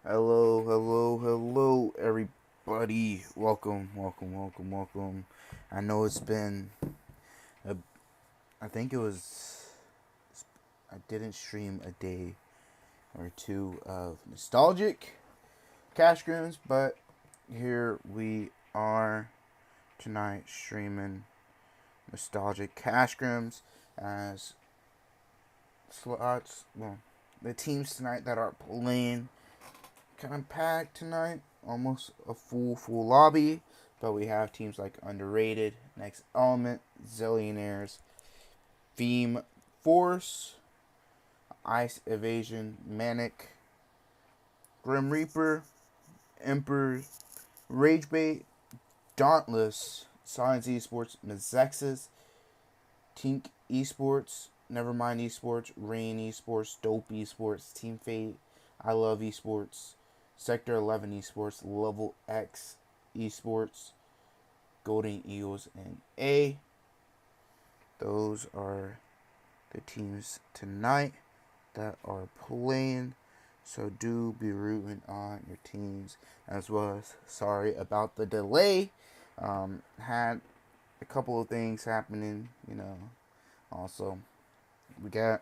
Hello, everybody. Welcome. I know it's been, a, I think it was, I didn't stream a day or two of nostalgic cash Scrims, but here we are tonight streaming nostalgic cash Scrims as slots. Well, the teams tonight that are playing kind of packed tonight, almost a full lobby. But we have teams like Underrated, Next Element, Zillionaires, Feam Force, Ice Evasion, Manic, Grim Reaper, Emperor, Ragebait, Dauntless, Silent Esports, Mezexis, TenIQesports, NeverMind Esports, Rain Esports, Dope Esports, Team Fate, iLove Esports, Sector 11 Esports, LeveLx Esports, Golden Eagles NA. Those are the teams tonight that are playing. So do be rooting on your teams, as well as sorry about the delay. Had a couple of things happening, Also, we got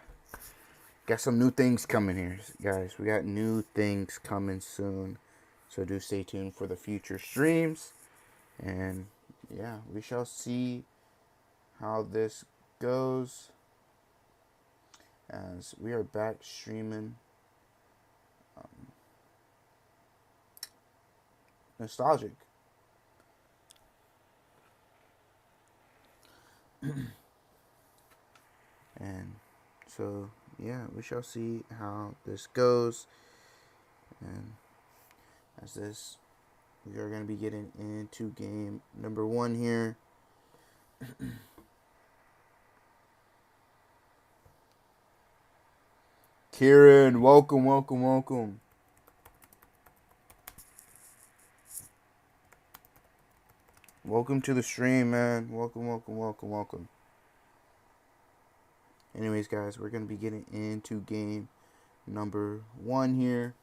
some new things coming here, guys. We got new things coming soon. So do stay tuned for the future streams. And yeah, we shall see how this goes as we are back streaming nostalgic. And so yeah, we shall see how this goes. And as this, we are going to be getting into game number 1 here. Kieran, welcome. Welcome to the stream, man. Welcome. Anyways, guys, we're going to be getting into game number 1 here.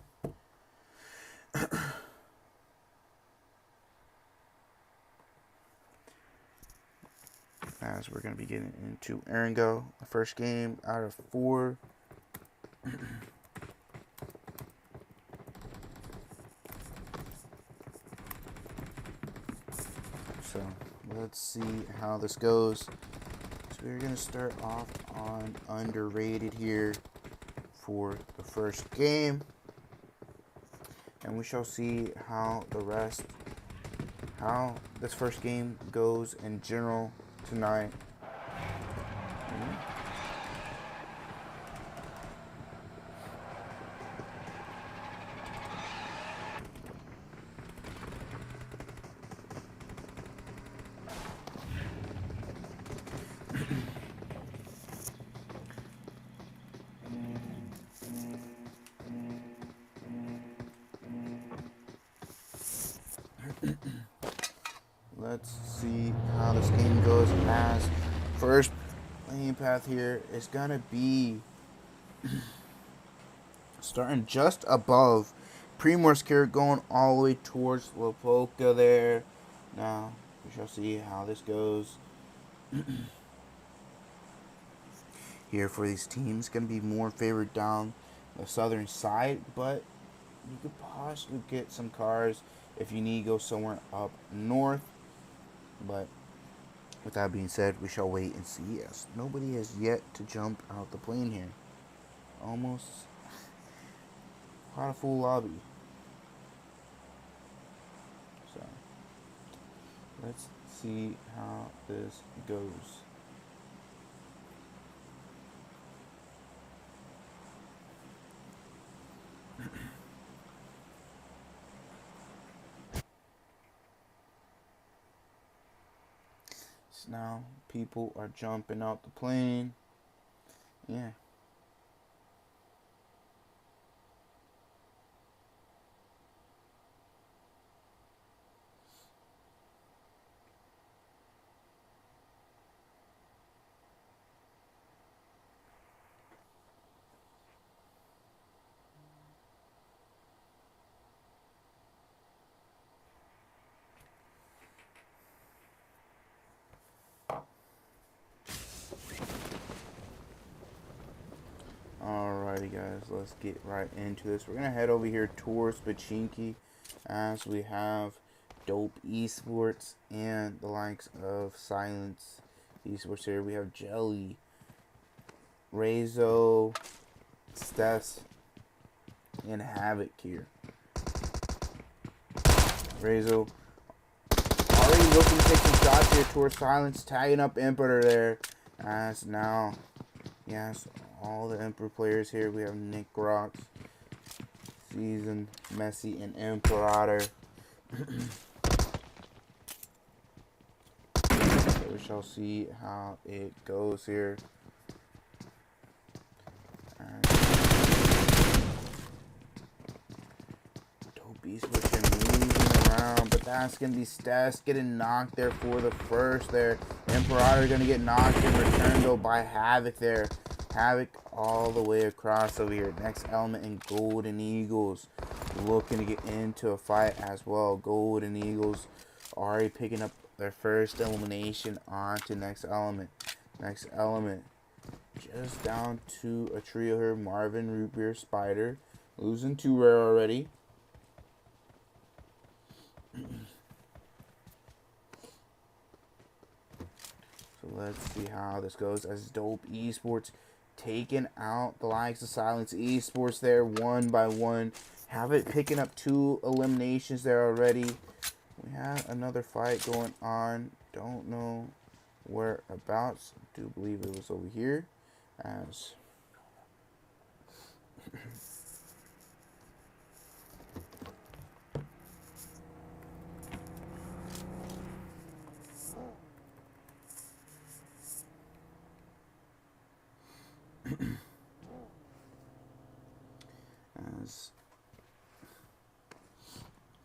As we're going to be getting into Erangel, the first game out of 4. So let's see how this goes. So we're going to start off on Underrated here for the first game. And we shall see how this first game goes in general tonight. Let's see how this game goes. As first lane path here is gonna be starting just above Primor's carrot, going all the way towards Lopoka there. Now we shall see how this goes. Here for these teams, gonna be more favored down the southern side, but you could possibly get some cars if you need to go somewhere up north. But with that being said, we shall wait and see. Yes, nobody has yet to jump out the plane here. Almost quite a full lobby. So let's see how this goes. So now people are jumping out the plane. Yeah. Alrighty guys, let's get right into this. We're gonna head over here towards Pachinki as we have Dope Esports and the likes of Silent Esports here. We have Jelly, Rezo, Stess, and Havoc here. Rezo already looking to take some shots here towards Silence, tagging up Emperor there. As now, yes, all the Emperor players here. We have Nick Rocks, Season, Messi, and Imperator. So we shall see how it goes here. Dope Esports moving around, but that's gonna be Stess getting knocked there for the first there. Imperator gonna get knocked in return though by Havoc there. Havoc all the way across over here. Next element in Golden Eagles looking to get into a fight as well. Golden Eagles already picking up their first elimination onto next element. Next element just down to a trio here. Marvin, Root Beer, Spider. Losing 2 rare already. So let's see how this goes as Dope Esports taking out the likes of Silent Esports there one by one. Have it picking up 2 eliminations there already. We have another fight going on. Don't know whereabouts. Do believe it was over here. As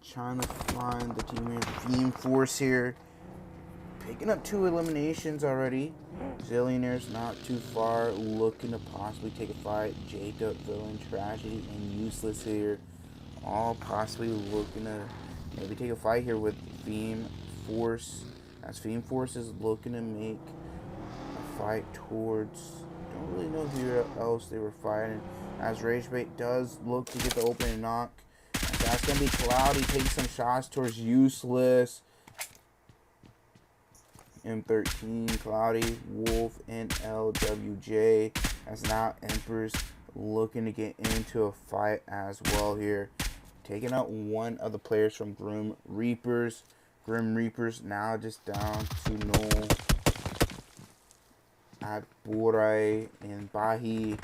trying to find the team here. Feam Force here. Picking up 2 eliminations already. Zillionaires not too far. Looking to possibly take a fight. Jacob, Villain, Tragedy, and Useless here. All possibly looking to maybe take a fight here with Feam Force. As Feam Force is looking to make a fight towards... Don't really know who else they were fighting. As Ragebait does look to get the opening knock. And that's going to be Cloudy. Taking some shots towards Useless. M13, Cloudy, Wolf, and LWJ. As now Emperor's looking to get into a fight as well here. Taking out one of the players from Grim Reapers. Grim Reapers now just down to Noel, Adburai, and Bahi.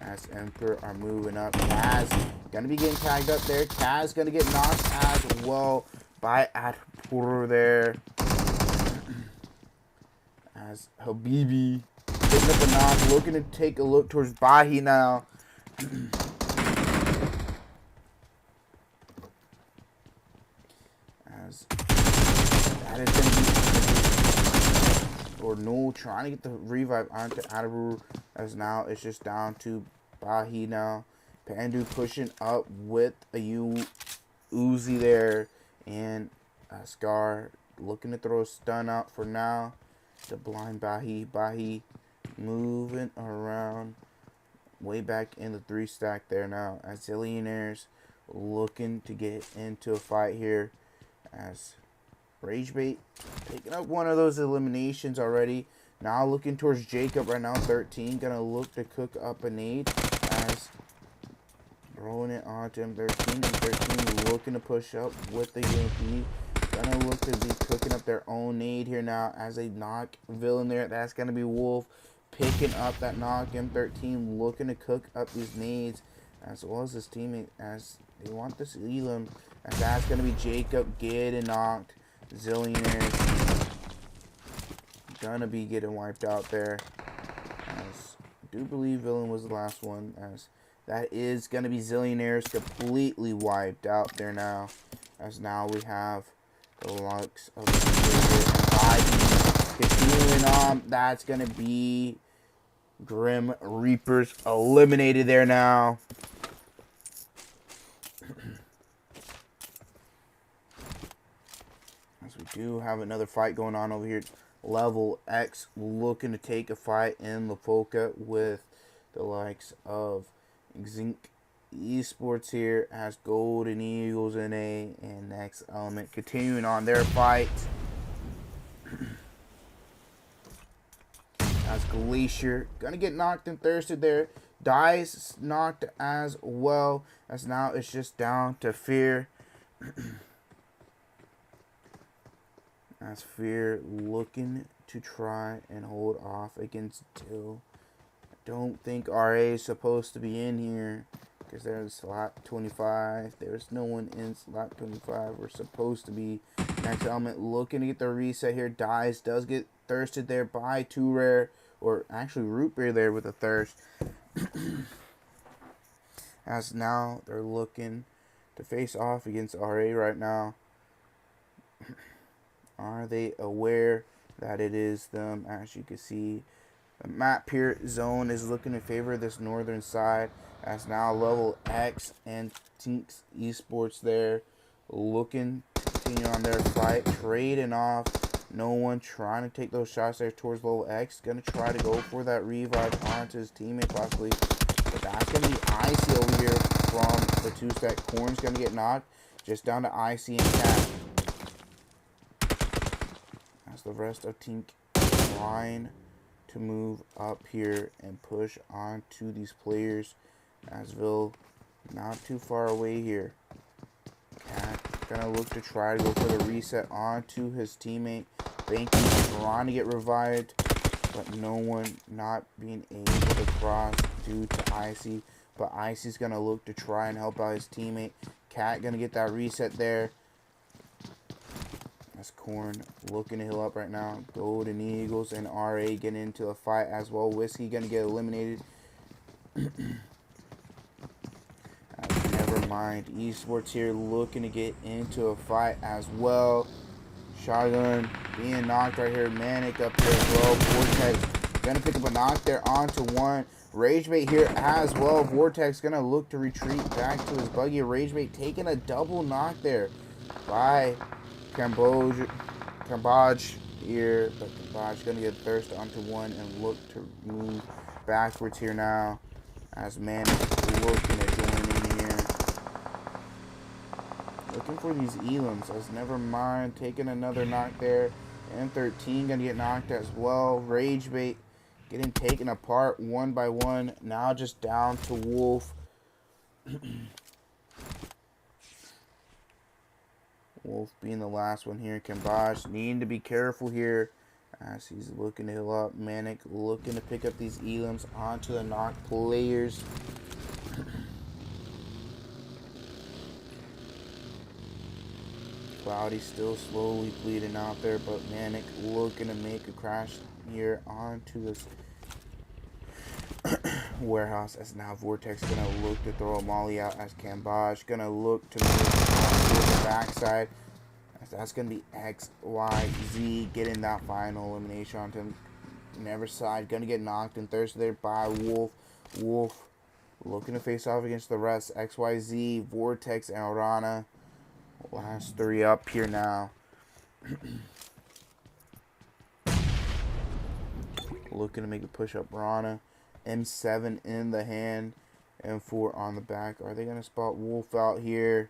As Emperor are moving up. Kaz gonna be getting tagged up there. Kaz gonna get knocked as well by Adburai there. As Habibi picking up a knock, looking to take a look towards Bahi now. As that is going to be, or no, trying to get the revive onto Adaburu. As now it's just down to Bahi now. Pandu pushing up with a Uzi there, and Scar looking to throw a stun out for now. The blind Bahi. Bahi moving around way back in the 3 stack there now. As Zillionaires looking to get into a fight here. As Ragebait picking up one of those eliminations already. Now looking towards Jacob right now. 13 gonna look to cook up a nade. As throwing it onto him. 13 and 13 looking to push up with the UMP. Gonna look to be cooking up their own nade here now as they knock Villain there. That's gonna be Wolf picking up that knock. M13 looking to cook up these nades as well as his teammate as they want to seal him. And that's gonna be Jacob getting knocked. Zillionaires gonna be getting wiped out there. As I do believe Villain was the last one. As that is gonna be Zillionaires completely wiped out there now. As now we have the likes of continuing on. That's gonna be Grim Reapers eliminated there now. As we do have another fight going on over here. LeveLx looking to take a fight in La Polka with the likes of Zinc Esports here has Golden Eagles NA and Next Element continuing on their fight. As Glacier gonna get knocked and thirsted there. Dies knocked as well. As now it's just down to Fear. As Fear looking to try and hold off against Dill. I don't think RA is supposed to be in here because there's slot 25. There's no one in slot 25. We're supposed to be. Next Element looking to get the reset here. Dies, does get thirsted there by 2 Rare, or actually Root Beer there with a thirst. As now they're looking to face off against RA right now. Are they aware that it is them? As you can see, the map here zone is looking in favor of this northern side. As now LeveLx and TenIQesports there looking to continue on their fight, trading off. No one trying to take those shots there towards LeveLx. Gonna try to go for that revive onto his teammate possibly. But that's gonna be Icy over here from the 2-stack. Corn's gonna get knocked. Just down to Icy and Cat. As the rest of team trying to move up here and push onto these players. As Vil not too far away here. Cat gonna look to try to go for the reset onto his teammate. Banky trying to get revived, but no one not being able to cross due to Icy. But Icy's gonna look to try and help out his teammate. Cat gonna get that reset there. That's Corn looking to heal up right now. Golden Eagles and RA getting into a fight as well. Whiskey gonna get eliminated. NeverMind Esports here looking to get into a fight as well. Shotgun being knocked right here. Manic up here as well. Vortex gonna pick up a knock there onto one. Ragebait here as well. Vortex gonna look to retreat back to his buggy. Ragebait taking a double knock there by Cambodge here. But Cambodge gonna get thirst onto one and look to move backwards here now. As Manic looking to join in here. Looking for these elims. As NeverMind taking another knock there. And 13 gonna get knocked as well. Ragebait getting taken apart one by one. Now just down to Wolf. Wolf being the last one here. Cambodge needing to be careful here as he's looking to heal up. Manic looking to pick up these elims onto the knocked players. Cloudy still slowly bleeding out there, but Manic looking to make a crash here onto this warehouse. As now Vortex gonna look to throw a molly out as Cambodge gonna look to move on the backside. As that's gonna be XYZ getting that final elimination onto him. Never side gonna get knocked and thirsty there by Wolf. Wolf looking to face off against the rest. XYZ, Vortex, and Rana. Last 3 up here now. Looking to make a push up Rana. M7 in the hand. M4 on the back. Are they going to spot Wolf out here?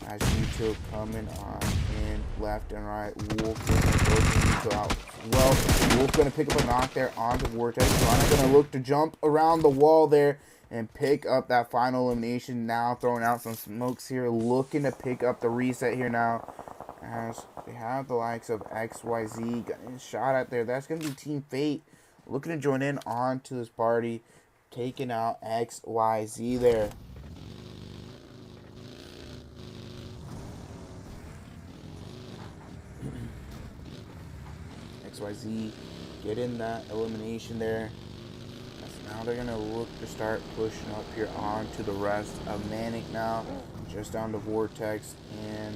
As U2 coming on in left and right. Wolf going to go U2 out. Well, Wolf going to pick up a knock there onto Vortex. Rana going to look to jump around the wall there and pick up that final elimination. Now throwing out some smokes here. Looking to pick up the reset here now. As they have the likes of XYZ getting shot at there. That's going to be Team Fate looking to join in onto this party. Taking out XYZ there. XYZ getting that elimination there. Now they're going to look to start pushing up here onto the rest of Manic now. Just down to Vortex and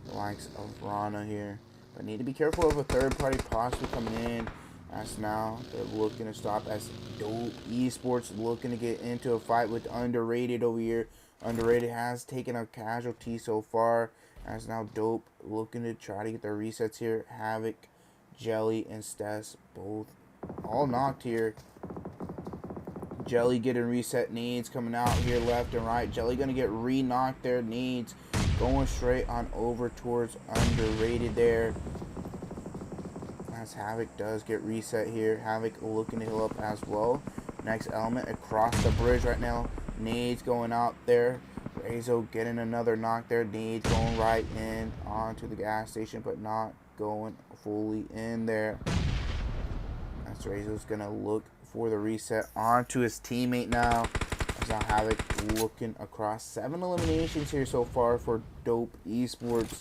the likes of Rana here. But need to be careful of a third party possibly coming in. As now they're looking to stop as Dope Esports looking to get into a fight with Underrated over here. Underrated has taken a casualty so far. As now Dope looking to try to get their resets here. Havoc, Jelly, and Stess both all knocked here. Jelly getting reset. Nades coming out here left and right. Jelly going to get re-knocked there. Nades going straight on over towards Underrated there. As Havoc does get reset here. Havoc looking to heal up as well. Next element across the bridge right now. Nades going out there. Rezo getting another knock there. Nades going right in onto the gas station, but not going fully in there. That's Rezo's going to look for the reset onto his teammate now. As now Havoc looking across 7 eliminations here so far for Dope Esports.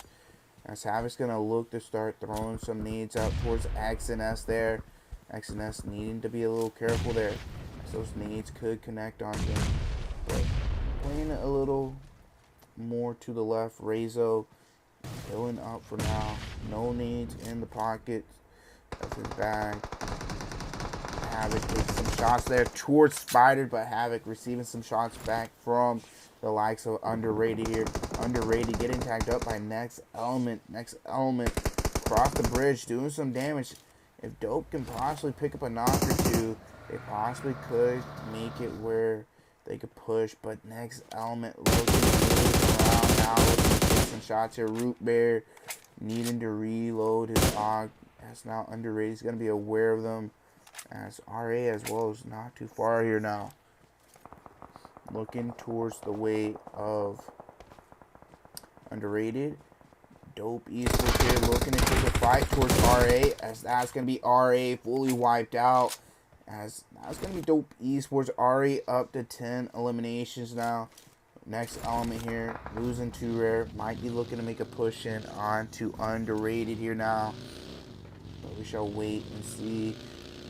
As Havoc's going to look to start throwing some nades out towards X and S there. X and S needing to be a little careful there, as those nades could connect on him. But playing a little more to the left. Rezo going up for now. No nades in the pocket of his bag. Havoc takes some shots there towards Spider, but Havoc receiving some shots back from the likes of Underrated here. Underrated getting tagged up by Next Element. Next Element across the bridge doing some damage. If Dope can possibly pick up a knock or two, they possibly could make it where they could push. But Next Element looking to move around now, looking to take some shots here. Root Bear needing to reload his AUG. As now Underrated is going to be aware of them. As RA as well is not too far here now. Looking towards the way of Underrated. Dope Esports here looking to take a fight towards RA. As that's going to be RA fully wiped out. As that's going to be Dope Esports. RA up to 10 eliminations now. Next element here. Losing to Rare. Might be looking to make a push in onto Underrated here now. But we shall wait and see.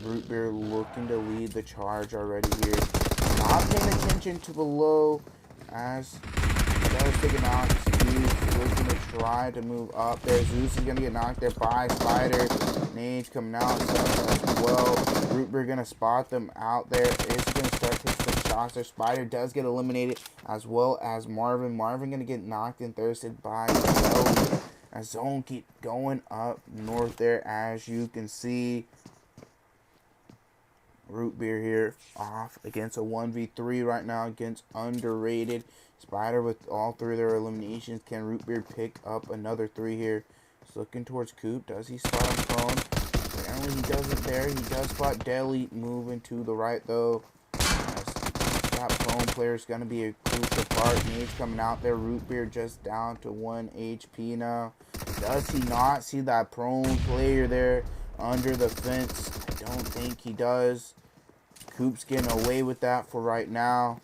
Root Beer looking to lead the charge already here. Not paying attention to the low as Zeus taking out. Zeus looking to try to move up there. Zeus is going to get knocked there by Spider. Nades coming out as well. Root Beer going to spot them out there. It's going to start taking some shots there. Spider does get eliminated as well as Marvin. Marvin going to get knocked and thirsted by Zelda. As Zone keep going up north there, as you can see. Root Beer here off against a 1v3 right now against Underrated. Spider with all 3 of their eliminations. Can Root Beer pick up another 3 here? He's looking towards Coop. Does he spot him prone? Apparently he doesn't there. He does spot Deli moving to the right though. That prone player is going to be a crucial part. Nade's coming out there. Root Beer just down to 1 HP now. Does he not see that prone player there under the fence? I don't think he does. Coop's getting away with that for right now.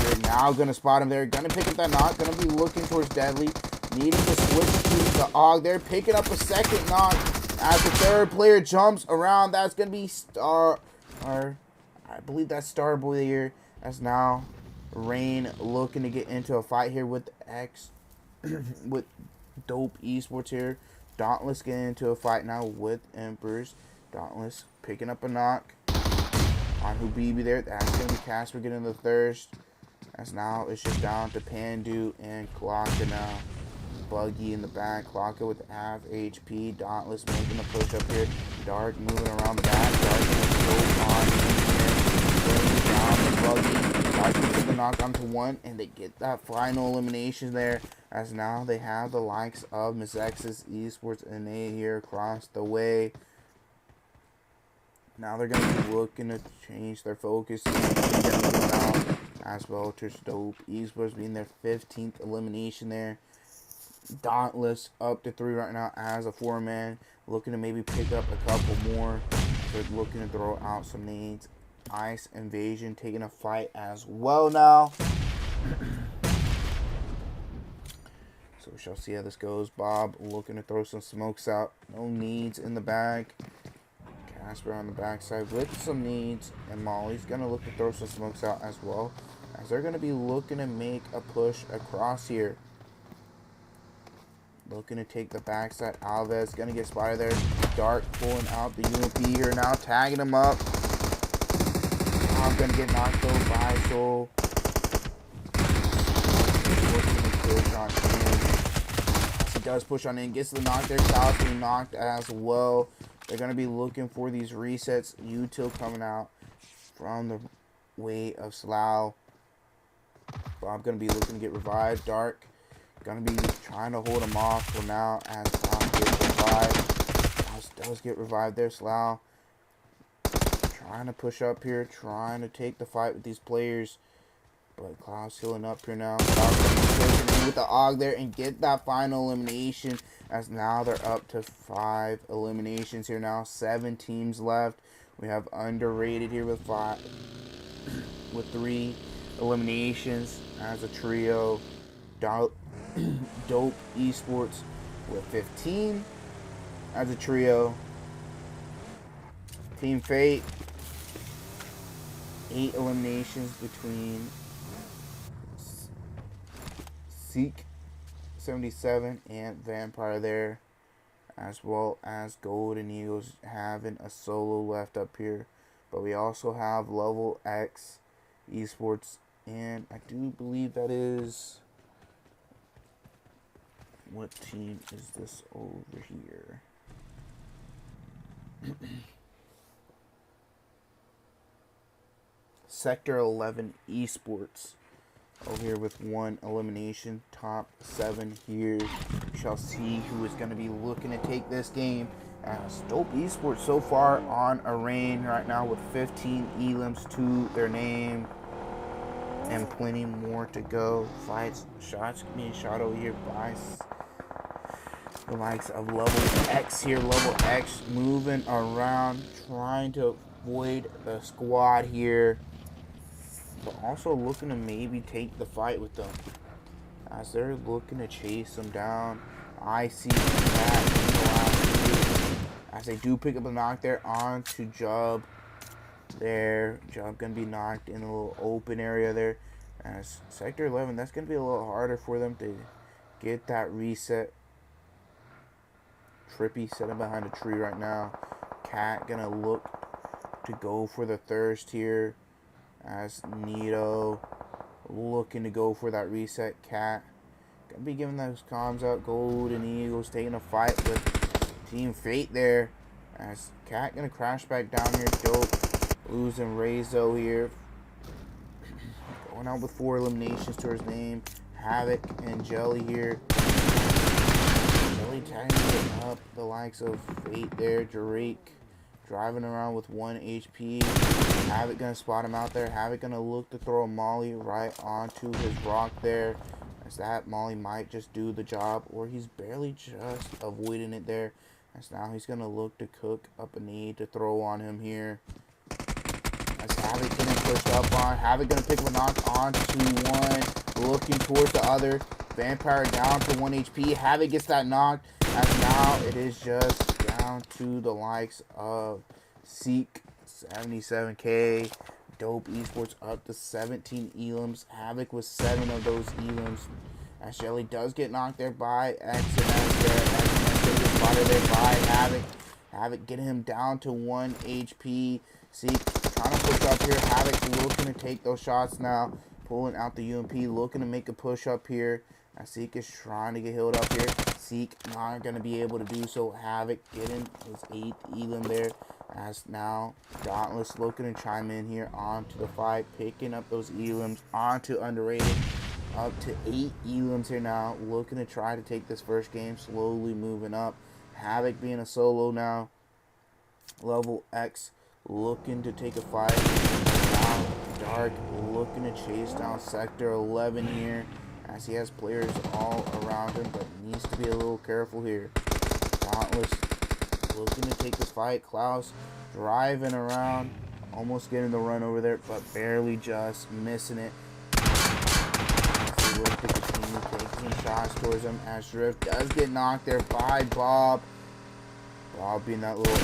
Root now going to spot him there. Going to pick up that knock. Going to be looking towards Deadly. Needing to switch to the AUG there. Picking up a second knock as the 3rd player jumps around. That's going to be Star. Or I believe that's Starboy here. That's now Rain looking to get into a fight here with X. with Dope Esports here. Dauntless getting into a fight now with Emperors. Dauntless picking up a knock on Habibi there. That's going to be Casper getting the thirst. As now it's just down to Pandu and Clocka now. Buggy in the back. Clocka with half HP. Dauntless making a push up here. Dark moving around the back. Dark going to go on in here. Bringing down the Buggy. Dark gets the knock onto 1. And they get that final elimination there. As now they have the likes of Mezexis Esports NA here across the way. Now they're going to be looking to change their focus as well to Dope Esports being their 15th elimination there. Dauntless up to 3 right now as a 4-man. Looking to maybe pick up a couple more. They're looking to throw out some nades. Ice Invasion taking a fight as well now. So we shall see how this goes. Bob looking to throw some smokes out. No needs in the bag. Casper on the backside with some needs. And Molly's going to look to throw some smokes out as well. As they're going to be looking to make a push across here. Looking to take the backside. Alves going to get spotted there. Dark pulling out the UMP here now. Tagging him up. I'm going to get knocked though by Soul. Push on in. He does push on in. Gets the knock there. Cal's being knocked as well. They're going to be looking for these resets. Util coming out from the way of Slough. Bob going to be looking to get revived. Dark going to be trying to hold him off for now as Bob gets revived. Klaus does get revived there. Slough trying to push up here, trying to take the fight with these players. But Klaus healing up here now. Klaus with the AUG there and get that final elimination, as now they're up to 5 eliminations here now. 7 teams left. We have Underrated here with 3 eliminations as a trio. Dope Esports with 15 as a trio. Team Fate, 8 eliminations between Seek 77 and Vampire there, as well as Golden Eagles having a solo left up here. But we also have LeveLx Esports, and I do believe that is, what team is this over here? Sector 11 Esports over here with 1 elimination. Top 7 here. We shall see who is going to be looking to take this game, as Dope Esports so far on a reign right now with 15 elims to their name and plenty more to go. Shots being shot over here by the likes of LeveLx here. LeveLx moving around, trying to avoid the squad here, but also looking to maybe take the fight with them, as they're looking to chase them down. I see that as they do pick up a knock there onto Jub there. Jub gonna be knocked in a little open area there, as Sector 11, that's gonna be a little harder for them to get that reset. Trippy sitting behind a tree right now. Cat gonna look to go for the thirst here, as Nito looking to go for that reset. Cat gonna be giving those comms out. Golden Eagles taking a fight with Team Fate there, as Cat gonna crash back down here. Dope losing Rezo here, going out with 4 eliminations to his name. Havoc and Jelly here. Jelly tagging up the likes of Fate there. Drake driving around with 1 HP. Havoc gonna spot him out there. Havoc gonna look to throw a molly right onto his rock there, as that molly might just do the job, or he's barely just avoiding it there, as now he's gonna look to cook up a nade to throw on him here, as Havoc getting pushed up on. Havoc gonna pick up a knock onto one, looking towards the other. Vampire down to 1 HP. Havoc gets that knock, as now it is just down to the likes of Seek 77k. Dope Esports up to 17 elims. Havoc with 7 of those elims, as Jelly does get knocked there by X and S there. X and S gets spotted there by Havoc. Havoc getting him down to 1 HP. Seek trying to push up here. Havoc looking to take those shots now, pulling out the UMP, looking to make a push up here. As Seek is trying to get healed up here. Seek not going to be able to do so. Havoc getting his 8th elim there, as now Dauntless looking to chime in here onto the fight, picking up those elims onto Underrated. Up to 8 elims here now, looking to try to take this first game, slowly moving up. Havoc being a solo now. LeveLx looking to take a fight. Now Dark looking to chase down Sector 11 here, as he has players all around him, but needs to be a little careful here. Dauntless looking to take this fight. Klaus driving around, almost getting the run over there, but barely just missing it. As they look to continue taking some shots towards him, as Drift does get knocked there by Bob. Bob being that little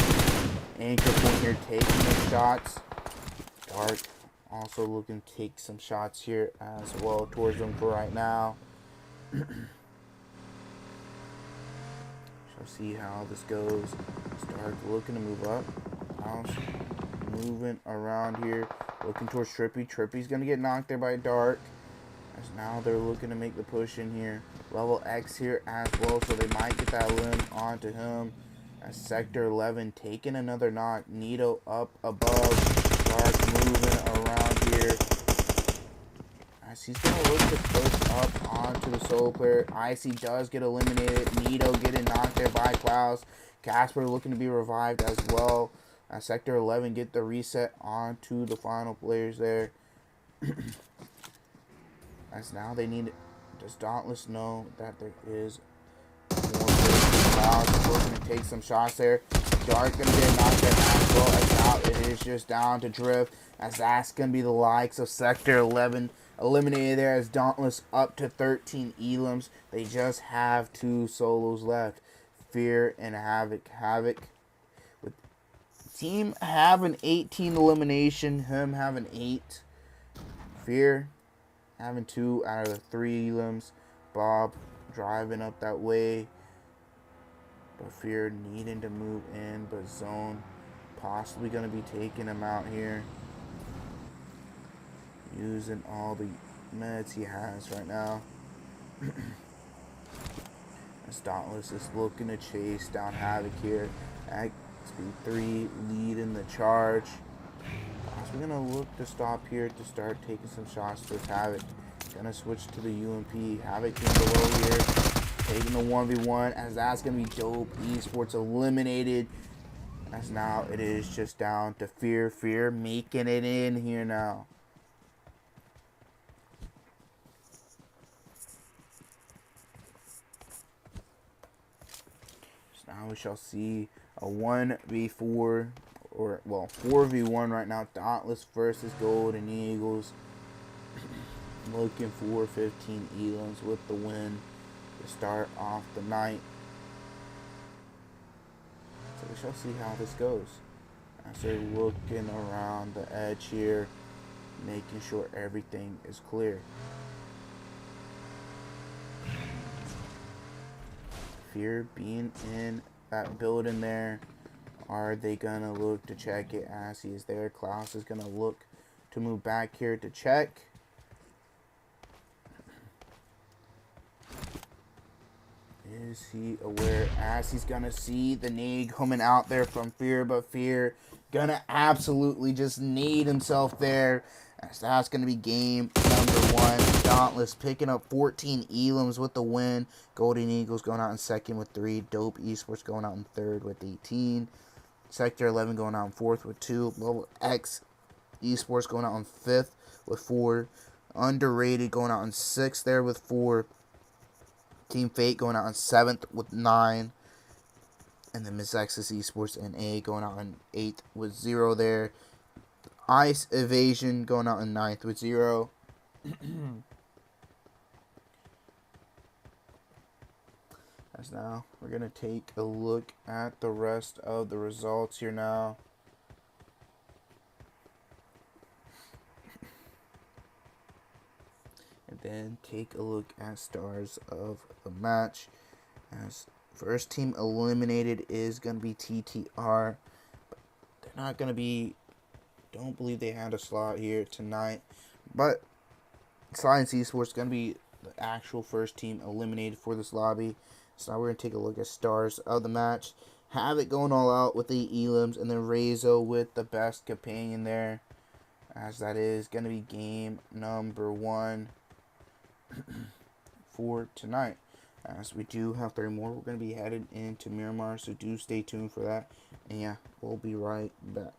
anchor point here, taking the shots. Dark also looking to take some shots here as well towards them for right now. Shall see how this goes. Stark looking to move up. House moving around here, looking towards Trippy. Trippy's gonna get knocked there by Dark, as now they're looking to make the push in here. LeveLx here as well, so they might get that limb onto him, Sector 11 taking another knock. Nito up above. Dark moving around here. As he's going to look to push up onto the solo player. Icy does get eliminated. Nito getting knocked there by Klaus. Casper looking to be revived as well. Sector 11 get the reset onto the final players there. As now they need... Does Dauntless know that there is more players? Klaus looking to take some shots there. Dark going to get knocked there as well. As now it is just down to Drift. As that's going to be the likes of Sector 11 eliminated there, as Dauntless up to 13 elims. They just have 2 solos left. Fear and Havoc. Havoc with team having 18 elimination. Him having 8. Fear having 2 out of the 3 elims. Bob driving up that way. But Fear needing to move in. But Zone possibly going to be taking him out here. Using all the meds he has right now. As Dauntless is looking to chase down Havoc here. At speed 3 leading the charge. We're going to look to stop here to start taking some shots towards Havoc. Going to switch to the UMP. Havoc in below here. Taking the 1v1 as that's going to be Dope Esports eliminated. As now it is just down to Fear. Fear making it in here now. Now we shall see a 1v4, or well, 4v1 right now. Dauntless versus Golden Eagles. Looking for 15 elims with the win to start off the night. So we shall see how this goes. As they're looking around the edge here, making sure everything is clear. Fear being in that building there. Are they gonna look to check it as he is there? Klaus is gonna look to move back here to check. Is he aware as he's gonna see the nade coming out there from Fear, but Fear gonna absolutely just nade himself there. As that's gonna be game number 1. Dauntless picking up 14 elims with the win. Golden Eagles going out in second with 3. Dope Esports going out in third with 18. Sector 11 going out in fourth with 2. LeveLx Esports going out in fifth with 4. Underrated going out in sixth there with 4. Team Fate going out in 7th with 9. And then Mezexis Esports NA going out in 8th with 0 there. Ice Evasion going out in 9th with 0. As now, we're going to take a look at the rest of the results here now. And then take a look at stars of the match. As first team eliminated is going to be TTR. But they're not going to be... Don't believe they had a slot here tonight. But Silent Esports is going to be the actual first team eliminated for this lobby. So now we're going to take a look at stars of the match. Havoc going all out with the elims. And then Rezo with the best companion there. As that is going to be game number 1 for tonight. As we do have 3 more. We're going to be headed into Miramar. So do stay tuned for that. And yeah, we'll be right back.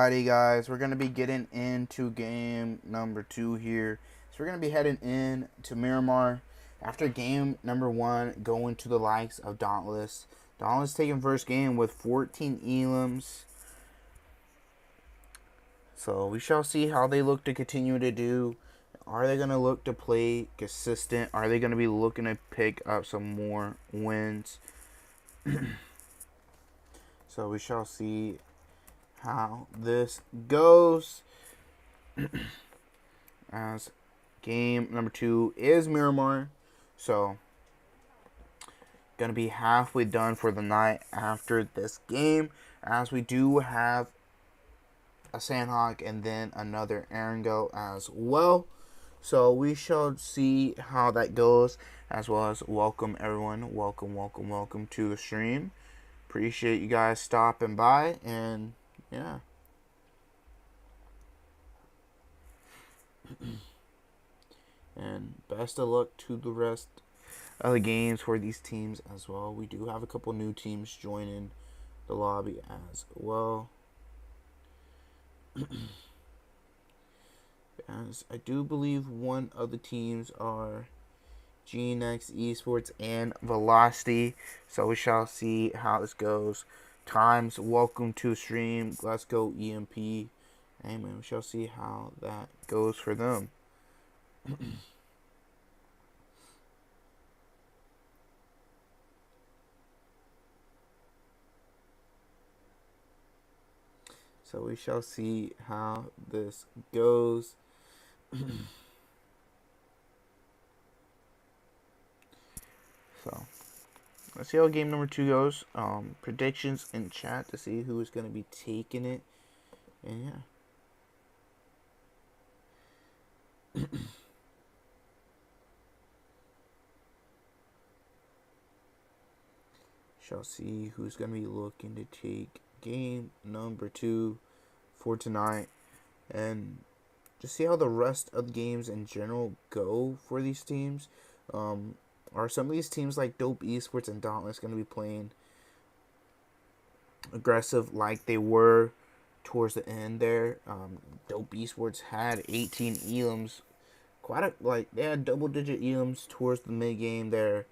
Alrighty, guys, we're going to be getting into game number 2 here. So we're going to be heading in to Miramar. After game number 1, going to the likes of Dauntless. Dauntless taking first game with 14 elims. So we shall see how they look to continue to do. Are they going to look to play consistent? Are they going to be looking to pick up some more wins? So we shall see how this goes. As game number 2 is Miramar. So gonna be halfway done for the night after this game, as we do have a Sandhawk and then another Erangel as well. So we shall see how that goes, as well as welcome everyone. Welcome to the stream. Appreciate you guys stopping by, and yeah. And best of luck to the rest of the games for these teams as well. We do have a couple new teams joining the lobby as well. As I do believe one of the teams are Mezexis Esports and Velocity. So we shall see how this goes. Times, welcome to stream. Let's go EMP. Amen. We shall see how that goes for them. So we shall see how this goes. So let's see how game number 2 goes. Predictions in chat to see who is going to be taking it. And yeah. Shall see who's going to be looking to take game number 2 for tonight. And just see how the rest of the games in general go for these teams. Are some of these teams like Dope Esports and Dauntless going to be playing aggressive like they were towards the end there? Dope Esports had 18 elims. They had double-digit elims towards the mid-game there,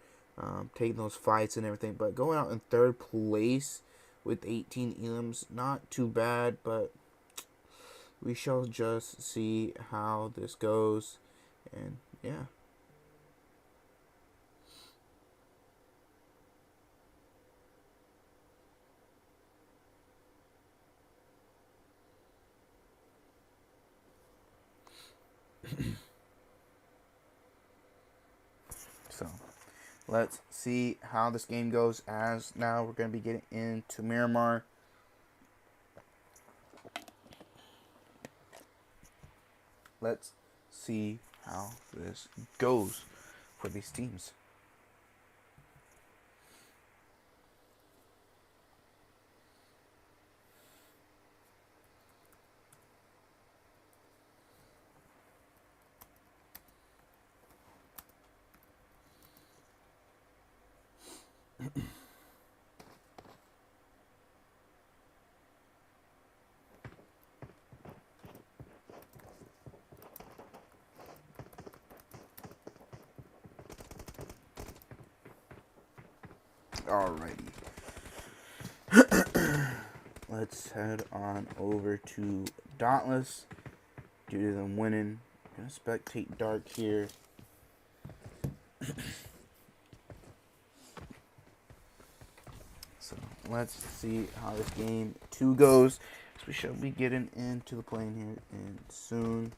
taking those fights and everything. But going out in 3rd place with 18 elims, not too bad, but we shall just see how this goes. And yeah. So let's see how this game goes, as now we're going to be getting into Miramar. Let's see how this goes for these teams. Alrighty. Let's head on over to Dauntless due to them winning. Gonna spectate Dark here. So let's see how this game 2 goes. So we shall be getting into the plane here in soon.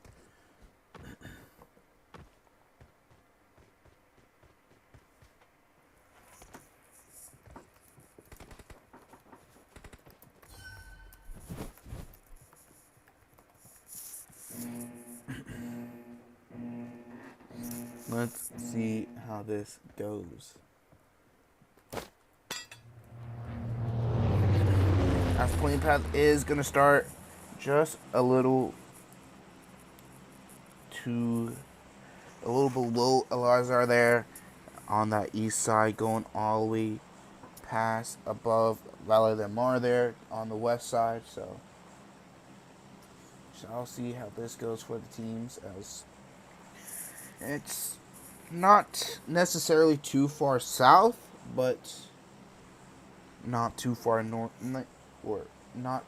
Let's see how this goes. As plane path is going to start just a little below Elazar there on that east side, going all the way past above Valle del Mar there on the west side. So shall see how this goes for the teams, as it's not necessarily too far south, but not too far north, or not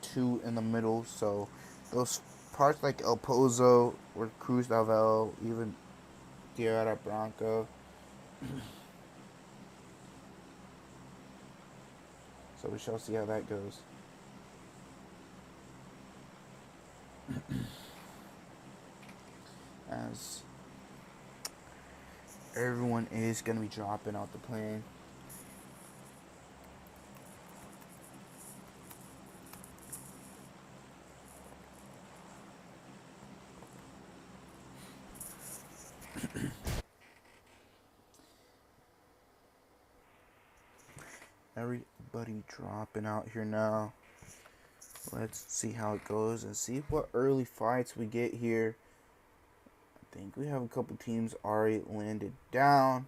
too in the middle. So those parts like El Pozo or Cruz del Vel, even Tierra Blanca. So we shall see how that goes. As everyone is going to be dropping out the plane. Everybody dropping out here now. Let's see how it goes and see what early fights we get here. I think we have a couple teams already landed down,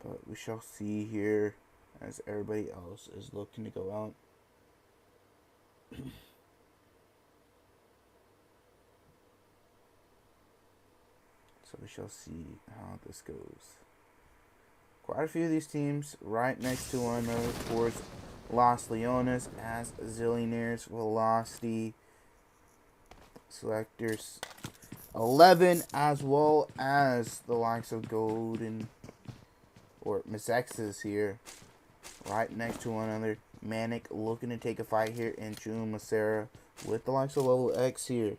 but we shall see here as everybody else is looking to go out. So we shall see how this goes. Quite a few of these teams right next to one another. Of course, Los Leones as Zillionaires, Velocity, Selectors 11, as well as the likes of Golden or Mezexis here, right next to one another. Manic looking to take a fight here, and June Macera with the likes of LeveLx here.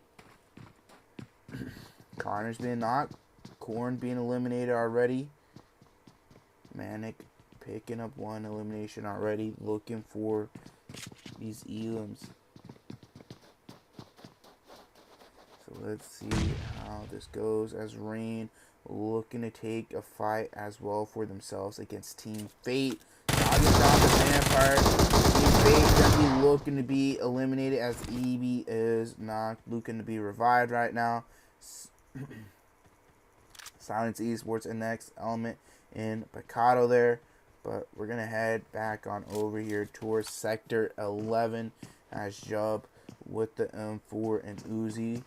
Connor's being knocked, Corn being eliminated already. Manic picking up one elimination already, looking for these elims. So let's see how this goes, as Rain looking to take a fight as well for themselves against Team Fate. Now gets down the Vampire. Team Fate gonna be looking to be eliminated, as EB is not looking to be revived right now. Silent Esports and next element in Picado there, but we're gonna head back on over here towards Sector 11 as Jub with the M4 and Uzi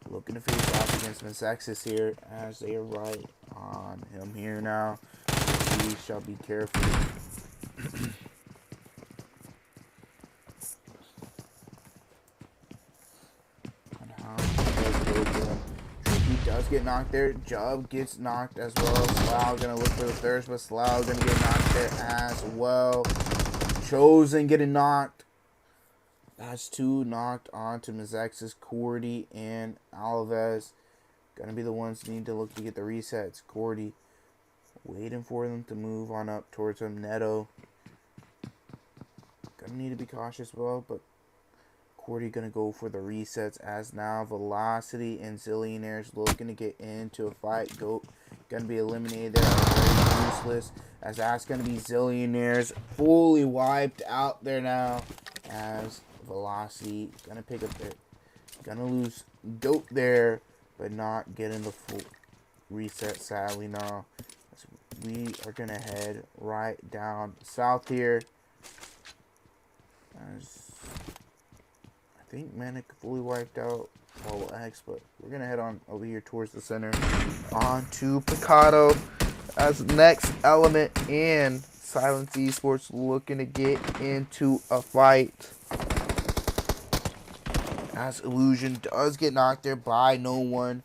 looking to face off against Mezexis here, as they are right on him here now. We shall be careful. And how does go for them. He does get knocked there. Jub gets knocked as well. Slough gonna look for the thirst, but Slough gonna get knocked there as well. Chosen getting knocked. That's two knocked onto Mezexis. Cordy and Alves gonna be the ones who need to look to get the resets. Cordy waiting for them to move on up towards him. Neto gonna need to be cautious as well, but Cordy gonna go for the resets, as now Velocity and Zillionaires looking to get into a fight. Gonna be eliminated there. Very useless, as that's gonna be Zillionaires fully wiped out there now, as Velocity gonna pick up there. Gonna lose Dope there, but not getting the full reset sadly now. So we are gonna head right down south here, as I think Manic fully wiped out LeveLx, but we're gonna head on over here towards the center on to Picado as next element in Silent Esports looking to get into a fight, as Illusion does get knocked there by no one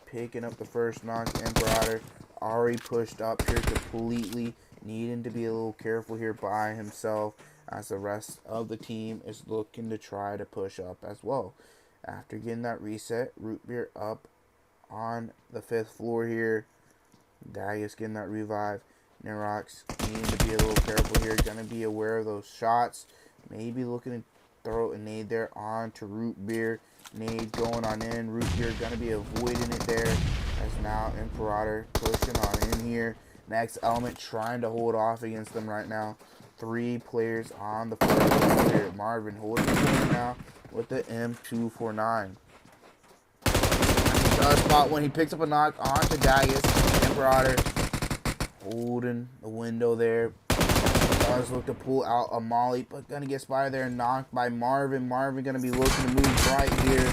picking up the first knock. Imperator already pushed up here completely, needing to be a little careful here by himself, as the rest of the team is looking to try to push up as well. After getting that reset, Root Beer up on the 5th floor here. Darius getting that revive. Nerox needing to be a little careful here, gonna be aware of those shots. Maybe looking to throw a nade there on to Root Beer. Nade going on in. Root Beer gonna be avoiding it there, as now Imperator pushing on in here. Next element trying to hold off against them right now. 3 players on the floor here. Marvin holding the floor now with the M249. He does spot when he picks up a knock onto Darius. Imperator holding the window there. does look to pull out a molly, but gonna get spotted there and knocked by Marvin. Marvin gonna be looking to move right here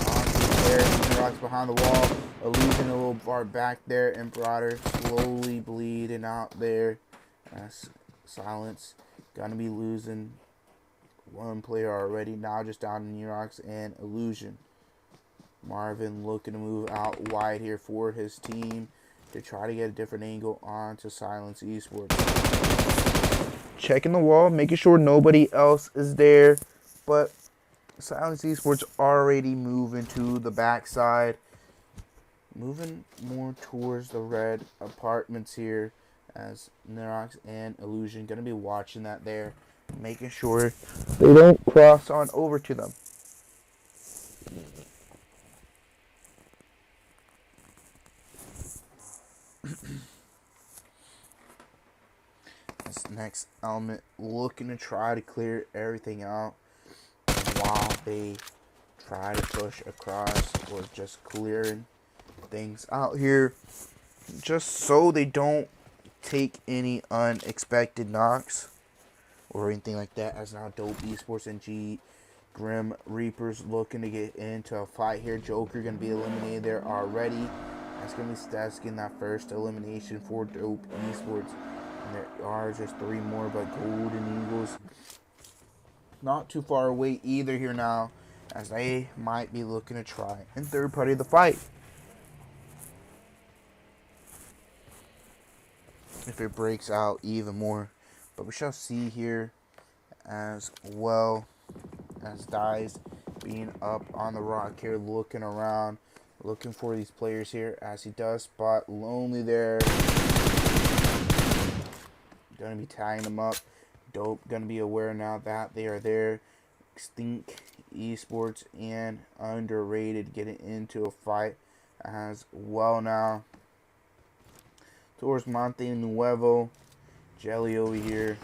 onto the player. NeverMind behind the wall. Illusion a little far back there, and Broader slowly bleeding out there. Silence gonna be losing one player already. Now just down to NeverMind and Illusion. Marvin looking to move out wide here for his team to try to get a different angle onto Silent Esports. Checking the wall, making sure nobody else is there, but Silent Esports already moving to the backside, moving more towards the red apartments here, as NeverMind and Illusion gonna be watching that there, making sure they don't cross on over to them. This next element looking to try to clear everything out while they try to push across, or just clearing things out here just so they don't take any unexpected knocks or anything like that. As now Dope Esports and Grim Reapers looking to get into a fight here. Joker gonna be eliminated there already. That's gonna be Stats getting that first elimination for Dope Esports. And there are just 3 more, but Golden Eagles not too far away either here now, as they might be looking to try and third party the fight. If it breaks out even more. But we shall see here, as well as Dies being up on the rock here, looking around, looking for these players here, as he does spot Lonely there. Gonna be tagging them up. Dope gonna be aware now that they are there. TenIQesports and Underrated getting into a fight as well now. Towards Monte Nuevo. Jelly over here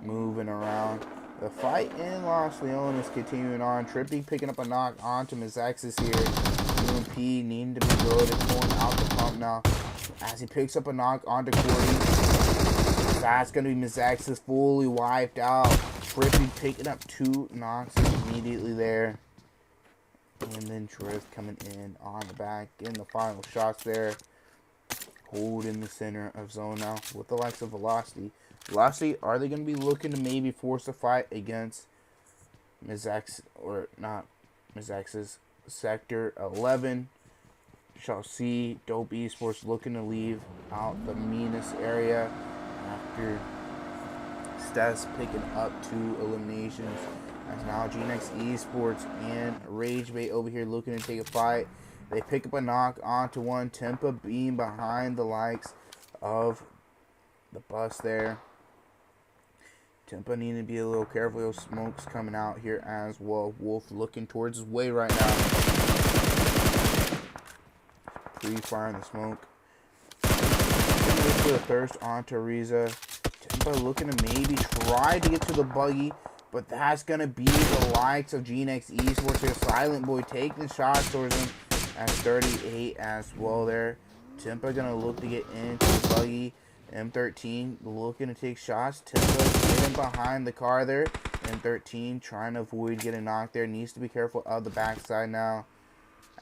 moving around. The fight in Los Leones is continuing on. Trippy picking up a knock onto Mezexis here. UMP needing to be loaded, pulling out the pump now as he picks up a knock onto Cordy. That's going to be Mezexis fully wiped out. Trippy picking up 2 knocks immediately there. And then Drift coming in on the back, getting the final shots there. Holding the center of zone now with the likes of Velocity. Velocity, are they going to be looking to maybe force a fight against Mezexis, or not Mezexis, Sector 11? Shall see. Dope Esports looking to leave out the meanest area after Stats picking up 2 eliminations. As now Mezexis Esports and Ragebait over here looking to take a fight. They pick up a knock onto one. Tempa being behind the likes of the bus there. Tempa needing to be a little careful. Those smokes coming out here as well. Wolf looking towards his way right now. Pre-firing the smoke. For the thirst onto Riza. Tempa looking to maybe try to get to the buggy, but that's going to be the likes of Mezexis Esports here. Silent Boy taking shots towards him at 38 as well there. Tempa going to look to get into the buggy. M13 looking to take shots. Tempa getting behind the car there. M13 trying to avoid getting knocked there. Needs to be careful of the backside now,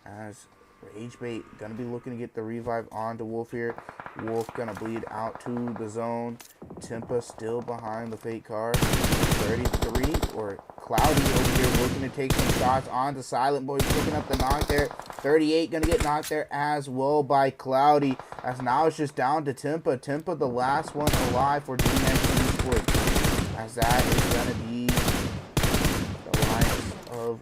as Ragebait going to be looking to get the revive onto Wolf here. Wolf going to bleed out to the zone. Tempa still behind the fake car. 33, or Cloudy over here looking to take some shots onto Silent Boy, picking up the knock there. 38 going to get knocked there as well by Cloudy, as now it's just down to Tempa. Tempa the last one alive for Mezexis Esports, as that is going to be the likes of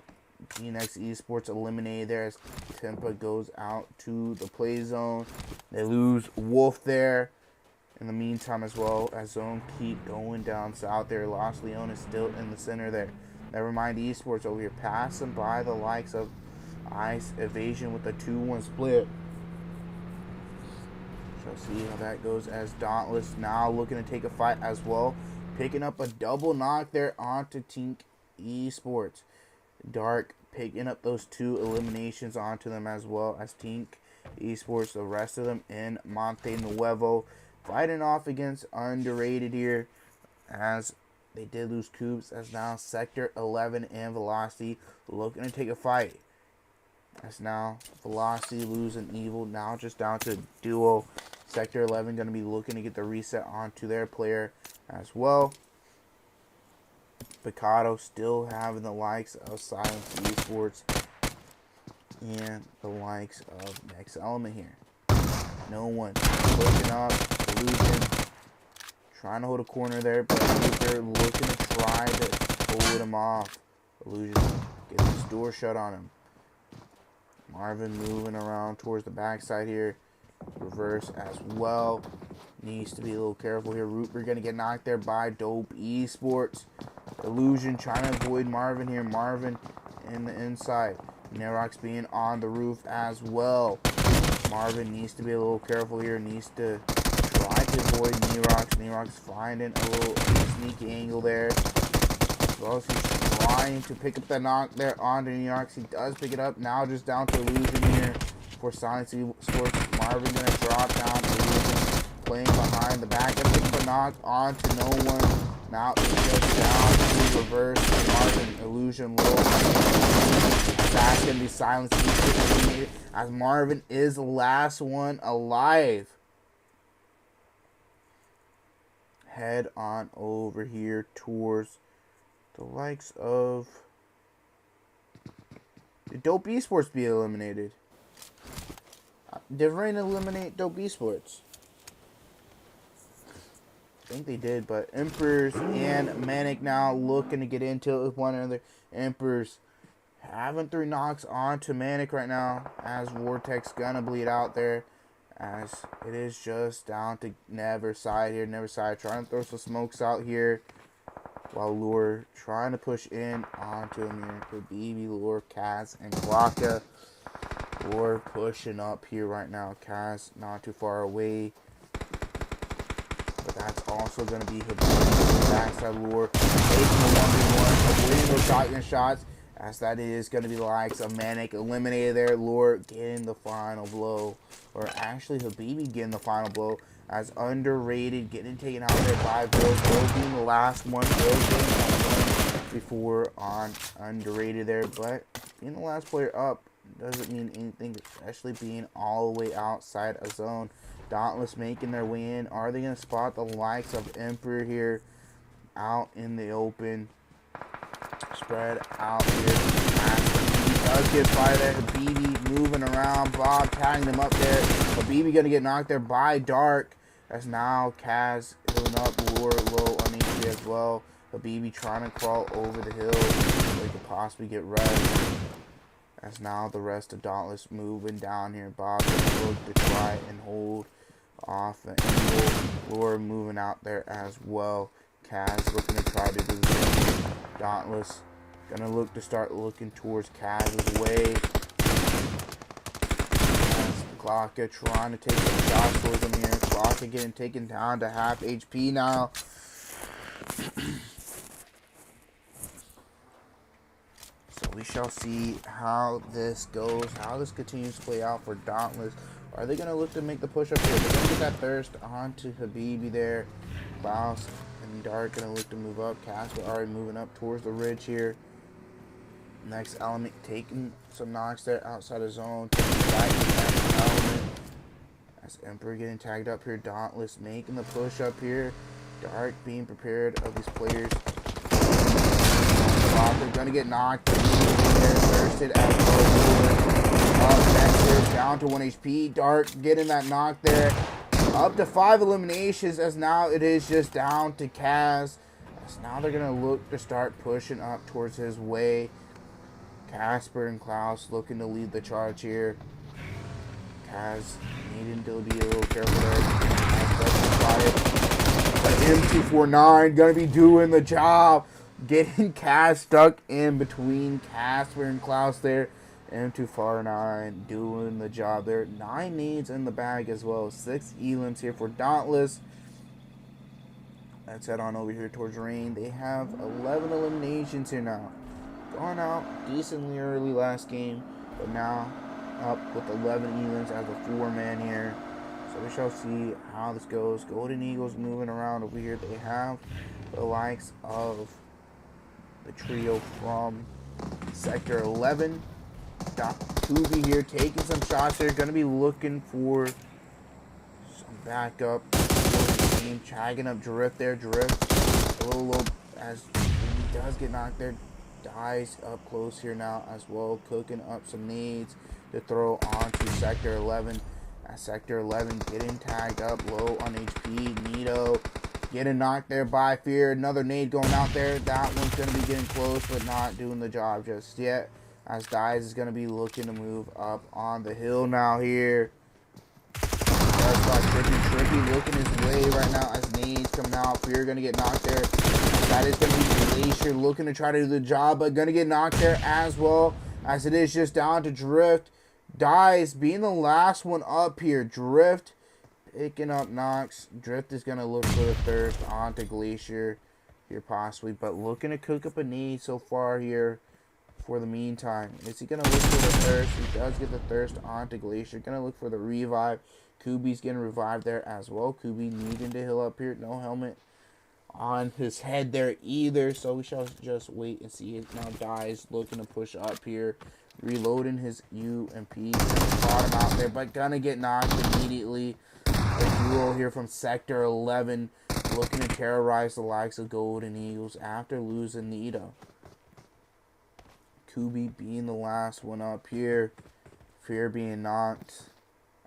Mezexis Esports eliminated there, as Tempa goes out to the play zone. They lose Wolf there in the meantime as well, as zone keep going down south there. Los Leones still in the center there. NeverMind Esports over here passing by the likes of Ice Evasion with a 2-1 split. Shall see how that goes, as Dauntless now looking to take a fight as well. Picking up a double knock there onto TenIQesports. Dark picking up those 2 eliminations onto them as well, as TenIQesports, the rest of them in Monte Nuevo, fighting off against Underrated here. as they did lose Coops, as now Sector 11 and Velocity looking to take a fight. As now Velocity losing Evil, now just down to duo. Sector 11 going to be looking to get the reset onto their player as well. Picado still having the likes of Silent Esports and the likes of Next Element here. No one looking up. Illusion trying to hold a corner there, but they're looking to try to hold him off. Illusion getting his door shut on him. Marvin moving around towards the backside here. Reverse as well. Needs to be a little careful here. Rupert going to get knocked there by Dope Esports. Illusion trying to avoid Marvin here. Marvin in the inside. NeverMind being on the roof as well. Marvin needs to be a little careful here. Needs to try to avoid NeverMind. NeverMind's finding a little sneaky angle there. As well as he's trying to pick up the knock there onto NeverMind. He does pick it up. Now just down to Illusion here for Silent Esports. Marvin going to drop down. Illusion playing behind the back. Going to pick up a knock onto no one. Now it's just down to reverse. Marvin, Illusion low. That's going to be Silent Esports as Marvin is the last one alive. Head on over here towards the likes of... Did Dope Esports be eliminated? Did Rain eliminate Dope Esports? I think they did, but Emperors and Manic now looking to get into it with one another. Emperors having 3 knocks onto Manic right now, as Vortex gonna bleed out there, as it is just down to Never side here. Never side trying to throw some smokes out here, while Lure trying to push in onto him here for BB, Lure, Kaz, and Glocka. Lure pushing up here right now. Kaz not too far away. But that's also going to be hit backside. Lure taking the 1v1, avoiding those shotgun shots, as that is going to be the likes of Manic eliminated there. Lure getting the final blow, or actually Habibi getting the final blow, as Underrated getting taken out there by Bill. Bill being the last one. Bill getting before on Underrated there, but being the last player up doesn't mean anything, especially being all the way outside a zone. Dauntless making their way in. Are they going to spot the likes of Emperor here out in the open? Spread out here. He does get fired there. Habibi moving around. Bob tagging him up there. Habibi going to get knocked there by Dark. As now Kaz healing up. Lure low on HP as well. Habibi trying to crawl over the hill so they could possibly get res. As now the rest of Dauntless moving down here. Bob going to look to try and hold off the angle. Lure moving out there as well. Kaz looking to try to do the same. Dauntless gonna look to start looking towards Kaz's way. As Glocka trying to take some shots towards him here. Glocka getting taken down to half HP now. So we shall see how this goes, how this continues to play out for Dauntless. Are they going to look to make the push up here? They're going to get that thirst onto Habibi there. Klaus and Dark going to look to move up. Casper already moving up towards the ridge here. Next Element taking some knocks there outside of zone. Taking back to Next Element. As Emperor getting tagged up here. Dauntless making the push up here. Dark being prepared of these players. They're going to get knocked. They're thirsted as well. Up next here, down to 1 HP. Dark getting that knock there. Up to 5 eliminations, as now it is just down to Kaz. As now they're going to look to start pushing up towards his way. Casper and Klaus looking to lead the charge here. Kaz needing to be a little careful there. M249 going to be doing the job. Getting Kaz stuck in between Casper and Klaus there. M249 doing the job there. 9 nades in the bag as well. 6 elims here for Dauntless. Let's head on over here towards Rain. They have 11 eliminations here now. Gone out decently early last game, but now up with 11 elims as a 4-man here. So we shall see how this goes. Golden Eagles moving around over here. They have the likes of the trio from Sector 11. Kubi here taking some shots. They're going to be looking for some backup for the team. Tagging up Drift there. Drift a little low as he does get knocked there. Dies up close here now as well. Cooking up some nades to throw onto Sector 11. As Sector 11 getting tagged up low on HP. Nito getting knocked there by Fear. Another nade going out there. That one's going to be getting close, but not doing the job just yet. As Dies is going to be looking to move up on the hill now here. That's by Trippy looking his way right now as nades coming out. Fear going to get knocked there. That is going to be Glacier looking to try to do the job, but going to get knocked there as well. As it is just down to Drift. Dies being the last one up here. Drift picking up knocks. Drift is going to look for the thirst onto Glacier here possibly, but looking to cook up a need so far here for the meantime. Is he going to look for the thirst? He does get the thirst onto Glacier. Going to look for the revive. Kubi's getting revived there as well. Kubi needing to heal up here. No helmet on his head there either, so we shall just wait and see. It now Dies looking to push up here. Reloading his UMP. Brought him out there, but gonna get knocked immediately. A duo here from Sector 11 looking to terrorize the likes of Golden Eagles after losing Nito. Kubi being the last one up here. Fear being knocked,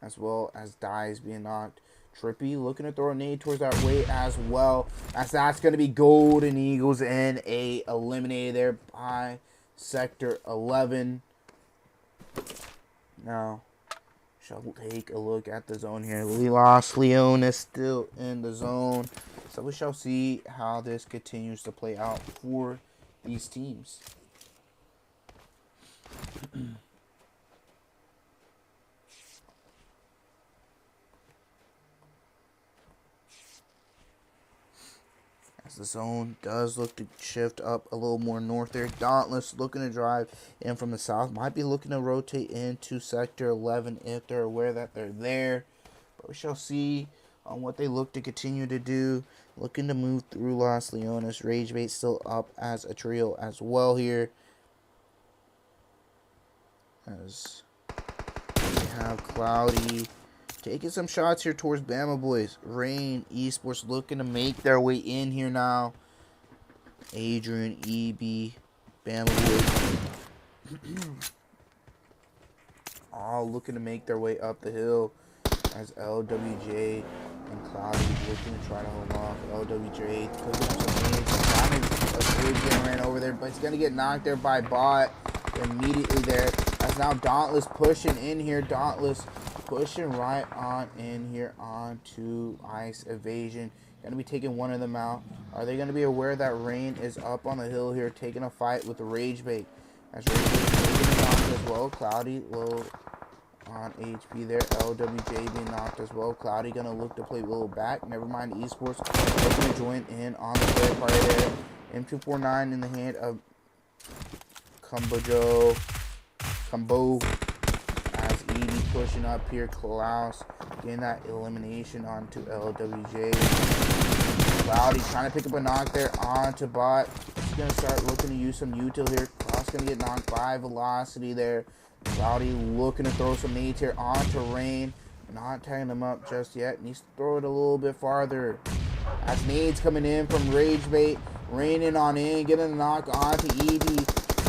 as well as Dies being knocked. Trippy looking to throw a nade towards that way as well. As that's going to be Golden Eagles and a eliminated there by Sector 11. Now, shall take a look at the zone here. Leon is still in the zone. So we shall see how this continues to play out for these teams. As the zone does look to shift up a little more north there. Dauntless looking to drive in from the south. Might be looking to rotate into Sector 11 if they're aware that they're there. But we shall see on what they look to continue to do. Looking to move through Los Leones. Ragebait still up as a trio as well here. As we have Cloudy taking some shots here towards Bama Boys. Rain Esports looking to make their way in here now. Adrian, EB, Bama Boys. All looking to make their way up the hill. As LWJ and Cloudy looking to try to hold off. LWJ cooking up some names. Getting ran over there, but he's going to get knocked there by Bot immediately there. As now Dauntless pushing in here. Dauntless pushing right on in here onto Ice Evasion. Going to be taking one of them out. Are they going to be aware that Rain is up on the hill here taking a fight with the Ragebait? As Ragebait taking knocked as well. Cloudy low on HP there. LWJ being knocked as well. Cloudy going to look to play a little back. NeverMind Esports looking to join in on the third party there. M249 in the hand of Combo. As Edie pushing up here. Klaus getting that elimination onto LWJ. Cloudy trying to pick up a knock there onto Bot. He's going to start looking to use some util here. Klaus going to get knocked by Velocity there. Cloudy looking to throw some nades here onto Rain. Not tagging them up just yet. Needs to throw it a little bit farther. As nades coming in from Ragebait. Raining on in. Getting a knock onto Edie.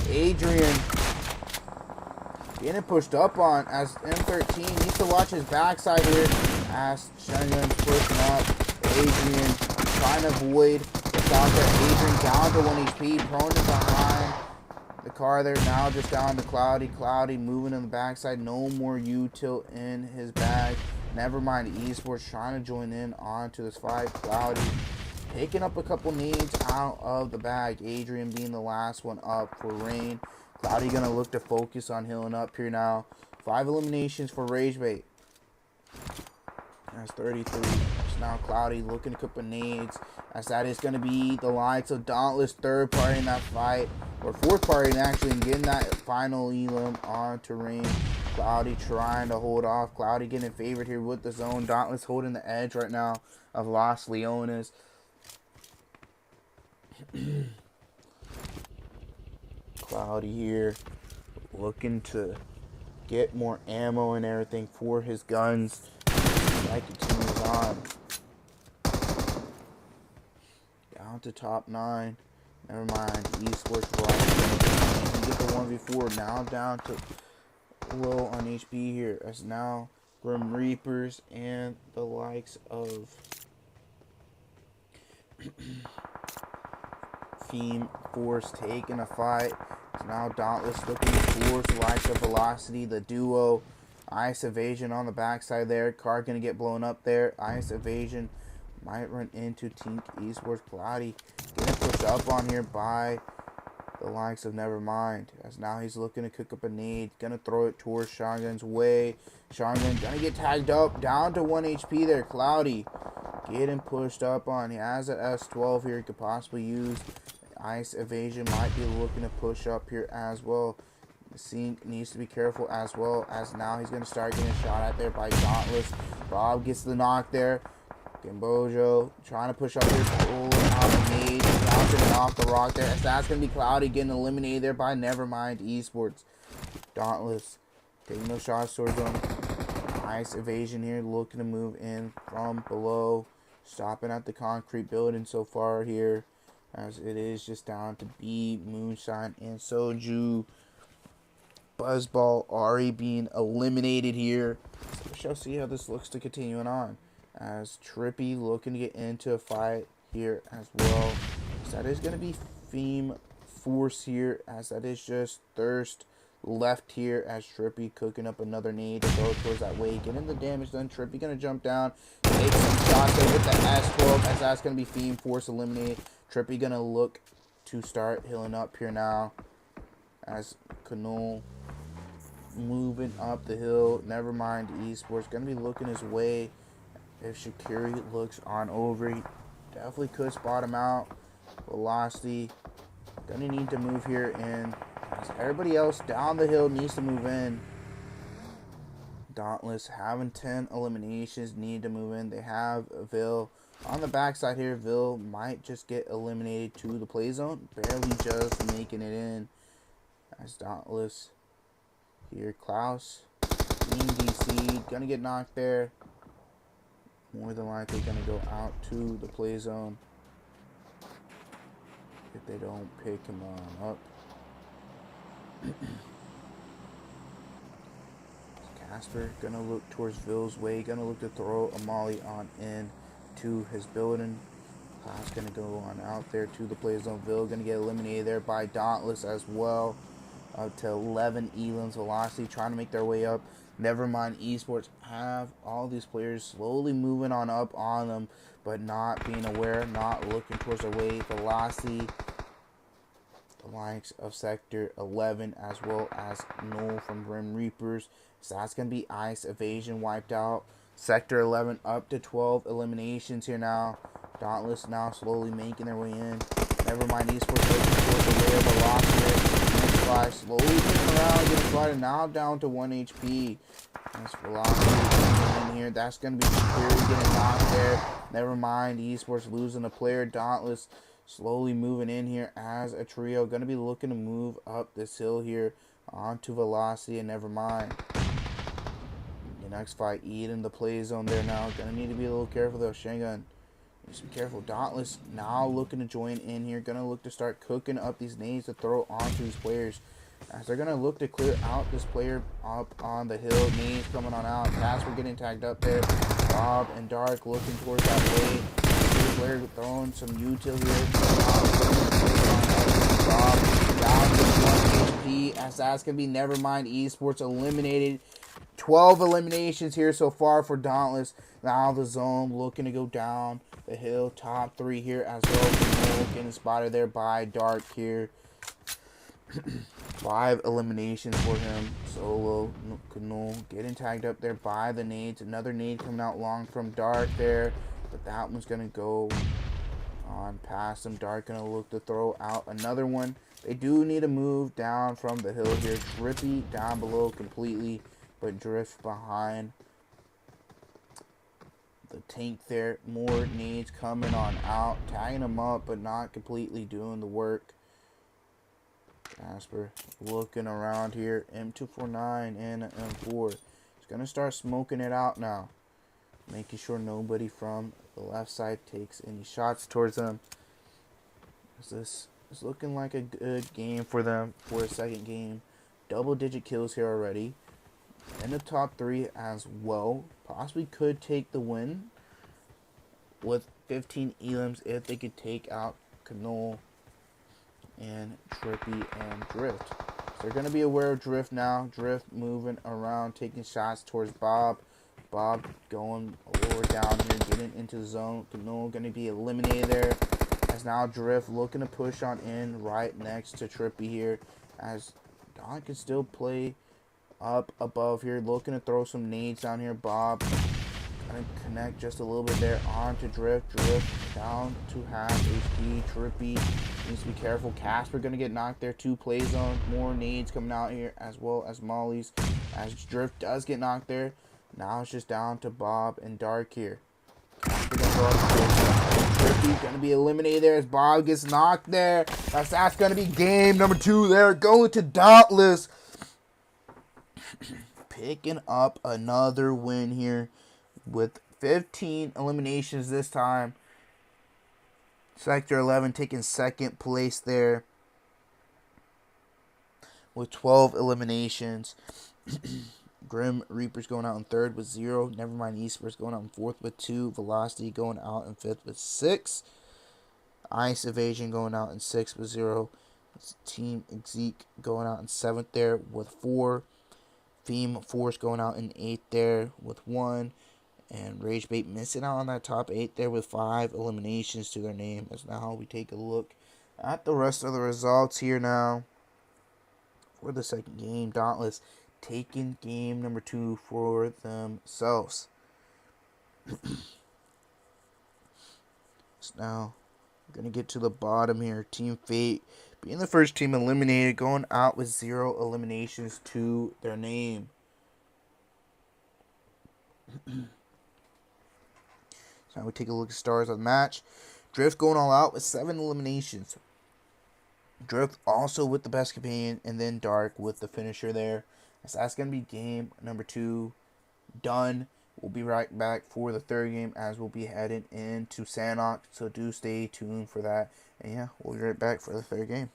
Adrian getting pushed up on as M13 needs to watch his backside here. As Shotgun's pushing up. Adrian trying to avoid the shot there. Adrian down to 1 HP. Prone to behind the car there. Now just down to Cloudy. Cloudy moving in the backside. No more util in his bag. NeverMind Esports trying to join in onto this fight. Cloudy picking up a couple nades out of the bag. Adrian being the last one up for Rain. Cloudy gonna look to focus on healing up here now. 5 eliminations for Ragebait. That's 33. So now Cloudy looking to cook nades. As that is gonna be the likes of Dauntless third party in that fight. Or fourth party actually, and getting that final elim onto Rain. Cloudy trying to hold off. Cloudy getting favored here with the zone. Dauntless holding the edge right now of Los Leones. Cloudy here, looking to get more ammo and everything for his guns. That continues on. Down to top 9. NeverMind Esports right. He get the 1v4. Now down to low on HP here. As now Grim Reapers and the likes of Feam Force taking a fight. So now Dauntless looking to force the likes of Velocity, the duo. Ice Evasion on the backside there. Car gonna get blown up there. Ice Evasion might run into TenIQesports. Cloudy getting pushed up on here by the likes of NeverMind. As now he's looking to cook up a nade. Gonna throw it towards Shotgun's way. Shotgun gonna get tagged up. Down to 1 HP there. Cloudy getting pushed up on. He has an S12 here he could possibly use. Ice Evasion might be looking to push up here as well. Sync needs to be careful as well, as now he's going to start getting shot at there by Dauntless. Bob gets the knock there. Gambojo trying to push up here. Pulling out the nade. Bouncing it off the rock there. As that's going to be Cloudy getting eliminated there by NeverMind Esports. Dauntless taking those shots towards him. Ice Evasion here looking to move in from below. Stopping at the concrete building so far here, as it is just down to B, Moonshine, and Soju. Buzzball Ari being eliminated here. So we shall see how this looks to continuing on. As Trippy looking to get into a fight here as well. So that is going to be Feam Force here, as that is just Thirst left here, as Trippy cooking up another nade to go towards that way. Getting the damage done. Trippy going to jump down. Take some shots there with the S12, as that's going to be Feam Force eliminated. Trippy going to look to start healing up here now, as Canole moving up the hill. NeverMind Esports going to be looking his way. If Shakiri looks on over, he definitely could spot him out. Velocity going to need to move here in, as everybody else down the hill needs to move in. Dauntless having 10 eliminations, need to move in. They have Vil on the backside here. Vil might just get eliminated to the play zone, barely just making it in. As Dauntless here, Klaus being DC'd, gonna get knocked there. More than likely gonna go out to the play zone if they don't pick him up. Casper gonna look towards Vil's way, gonna look to throw a molly on in to his building. Klaus gonna go on out there to the play zone. Vil gonna get eliminated there by Dauntless as well. Up to 11 elims. Velocity trying to make their way up. NeverMind Esports have all these players slowly moving on up on them, but not being aware, not looking towards their way. Velocity, the likes of Sector 11, as well as Null from Grim Reapers. So that's going to be Ice Evasion wiped out. Sector 11 up to 12 eliminations here now. Dauntless now slowly making their way in. NeverMind Esports looking towards the way of Velocity. Slowly moving around, getting spotted, now down to 1 HP. That's Velocity in here. That's going to be Security getting knocked there. NeverMind Esports losing a player. Dauntless slowly moving in here as a trio. Going to be looking to move up this hill here onto Velocity and NeverMind. The next fight, Eden, the play zone there now. Going to need to be a little careful though. Shangun. Just be careful. Dauntless now looking to join in here. Gonna look to start cooking up these nades to throw onto these players, as they're gonna look to clear out this player up on the hill. Nades coming on out. Casper getting tagged up there. Bob and Dark looking towards that way. The player throwing some util here. Bob down to 1 HP, as that's gonna be NeverMind Esports eliminated. 12 eliminations here so far for Dauntless. Now the zone looking to go down the hill. Top 3 here as well. Getting spotted there by Dark here. 5 eliminations for him. Solo, Canole getting tagged up there by the nades. Another nade coming out long from Dark there, but that one's going to go on past him. Dark going to look to throw out another one. They do need to move down from the hill here. Trippy down below completely, but drift behind the tank there. More nades coming on out, tagging him up, but not completely doing the work. Casper looking around here. M249 and M4. He's going to start smoking it out now. Making sure nobody from the left side takes any shots towards them. This is looking like a good game for them for a second game. Double-digit kills here already. In the top 3 as well. Possibly could take the win with 15 elims if they could take out Knoll and Trippy and Drift. So they're going to be aware of Drift now. Drift moving around, taking shots towards Bob. Bob going lower down here, getting into the zone. Knoll going to be eliminated there. As now Drift looking to push on in right next to Trippy here. As Don can still play up above here, looking to throw some nades down here. Bob gonna connect just a little bit there onto Drift. Drift down to half HP. Trippy needs to be careful. Casper gonna get knocked there. 2 play zone. More nades coming out here as well as mollies. As Drift does get knocked there. Now it's just down to Bob and Dark here. Casper gonna go up. Trippy gonna be eliminated there as Bob gets knocked there. That's gonna be game number 2 there. Going to Dauntless. Picking up another win here with 15 eliminations this time. Sector 11 taking second place there with 12 eliminations. Grim Reapers going out in 3rd with 0. NeverMind Esports going out in 4th with 2. Velocity going out in 5th with 6. Ice Evasion going out in 6th with 0. Team Zeke going out in 7th there with 4. Feam Force going out in 8th there with 1. And Ragebait missing out on that top 8 there with 5 eliminations to their name. As now we take a look at the rest of the results here now for the second game. Dauntless taking game number 2 for themselves. So now we're going to get to the bottom here. Team Fate being the first team eliminated, going out with 0 eliminations to their name. So now we take a look at stars of the match. Drift going all out with 7 eliminations. Drift also with the best companion, and then Dark with the finisher there. So that's going to be game number 2 done. We'll be right back for the third game as we'll be heading into Sanok. So do stay tuned for that. And yeah, we'll be right back for the third game.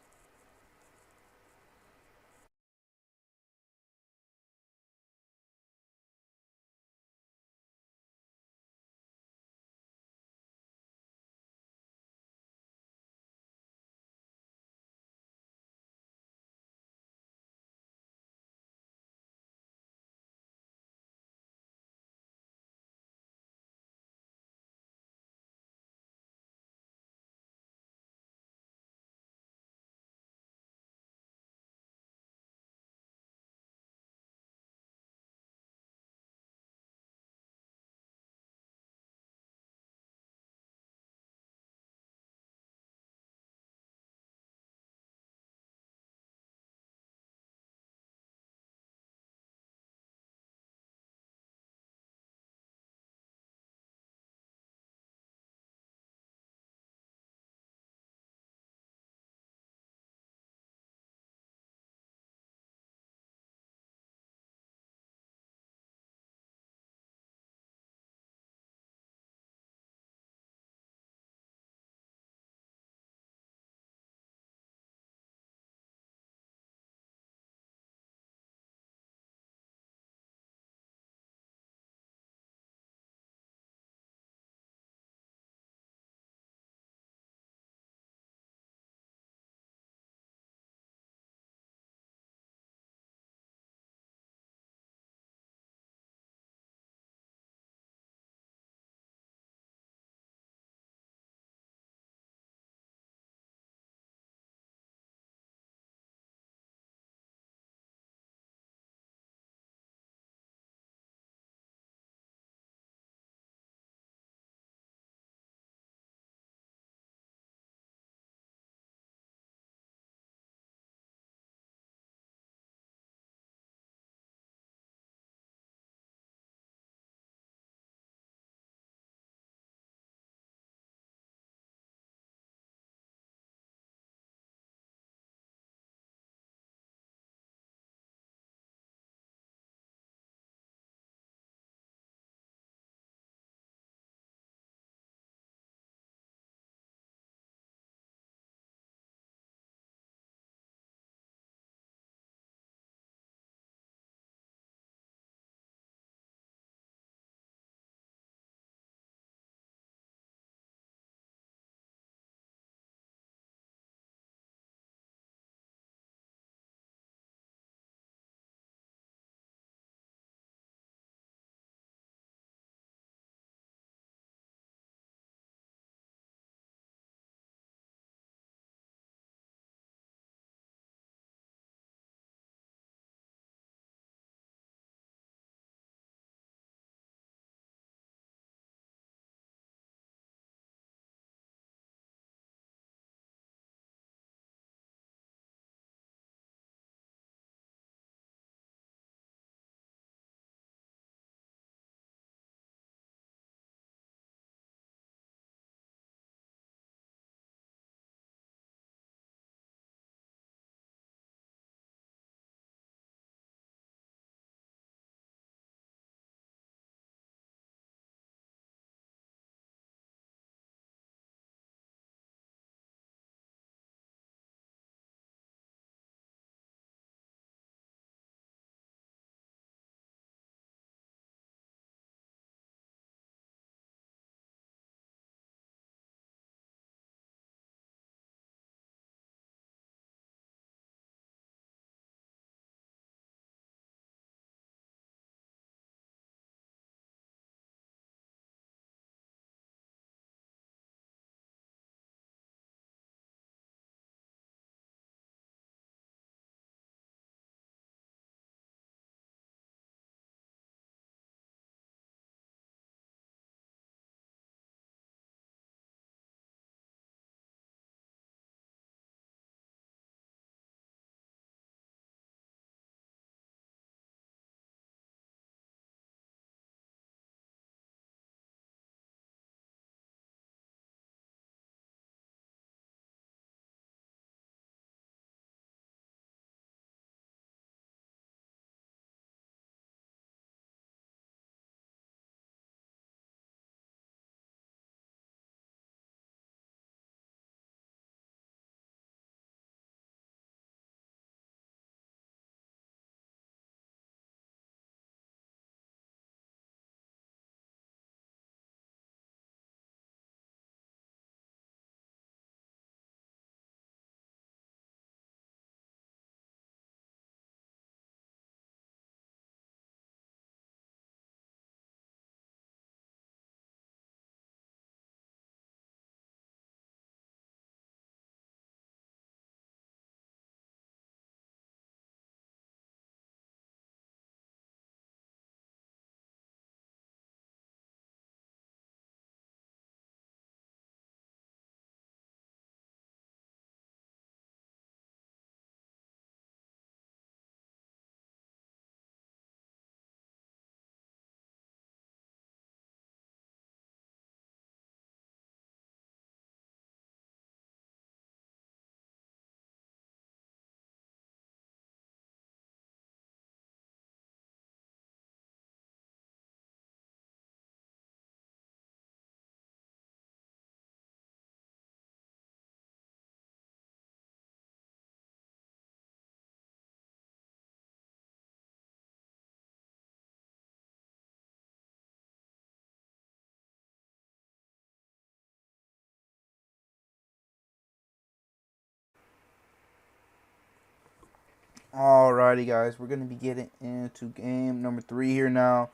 Alrighty, guys, we're gonna be getting into game number 3 here now.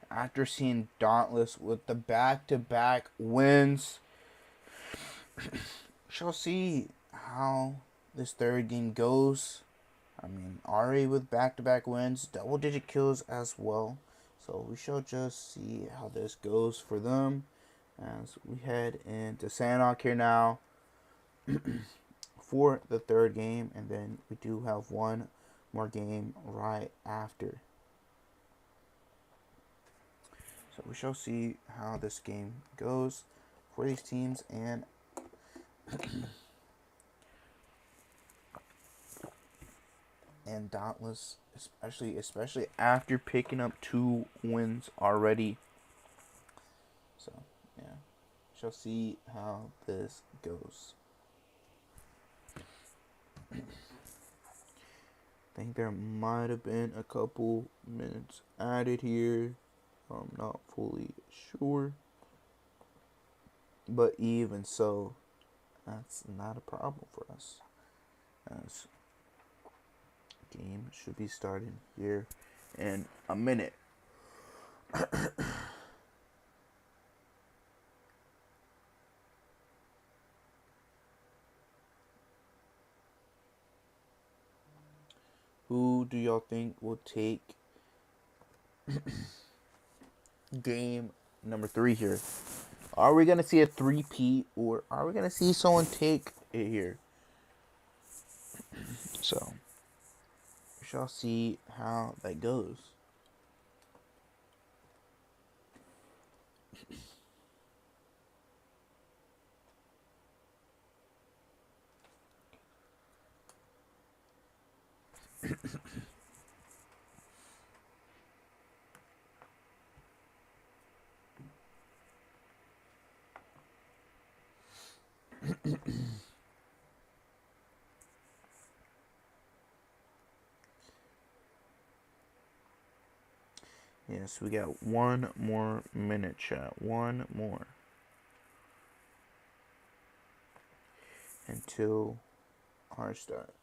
After seeing Dauntless with the back-to-back wins, shall see how this third game goes. I mean, already with back-to-back wins, double-digit kills as well. So we shall just see how this goes for them as we head into Sanok here now for the third game, and then we do have one more game right after. So we shall see how this game goes for these teams, and Dauntless, especially after picking up 2 wins already. So yeah, shall see how this goes. I think there might have been a couple minutes added here. I'm not fully sure, but even so, that's not a problem for us, as game should be starting here in a minute. Who do y'all think will take game number 3 here? Are we going to see a 3-peat, or are we going to see someone take it here? So, we shall see how that goes. Yes, we got 1 more minute, chat. 1 more. Until our start.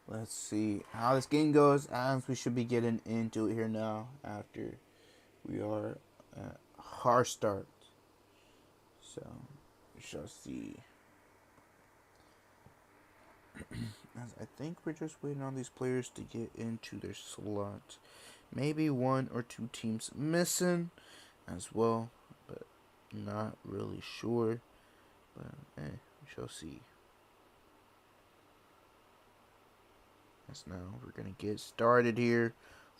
Let's see how this game goes, as we should be getting into it here now after we are at our start. So we shall see. As I think we're just waiting on these players to get into their slots. Maybe 1 or 2 teams missing as well, but not really sure. But we shall see. As now we're gonna get started here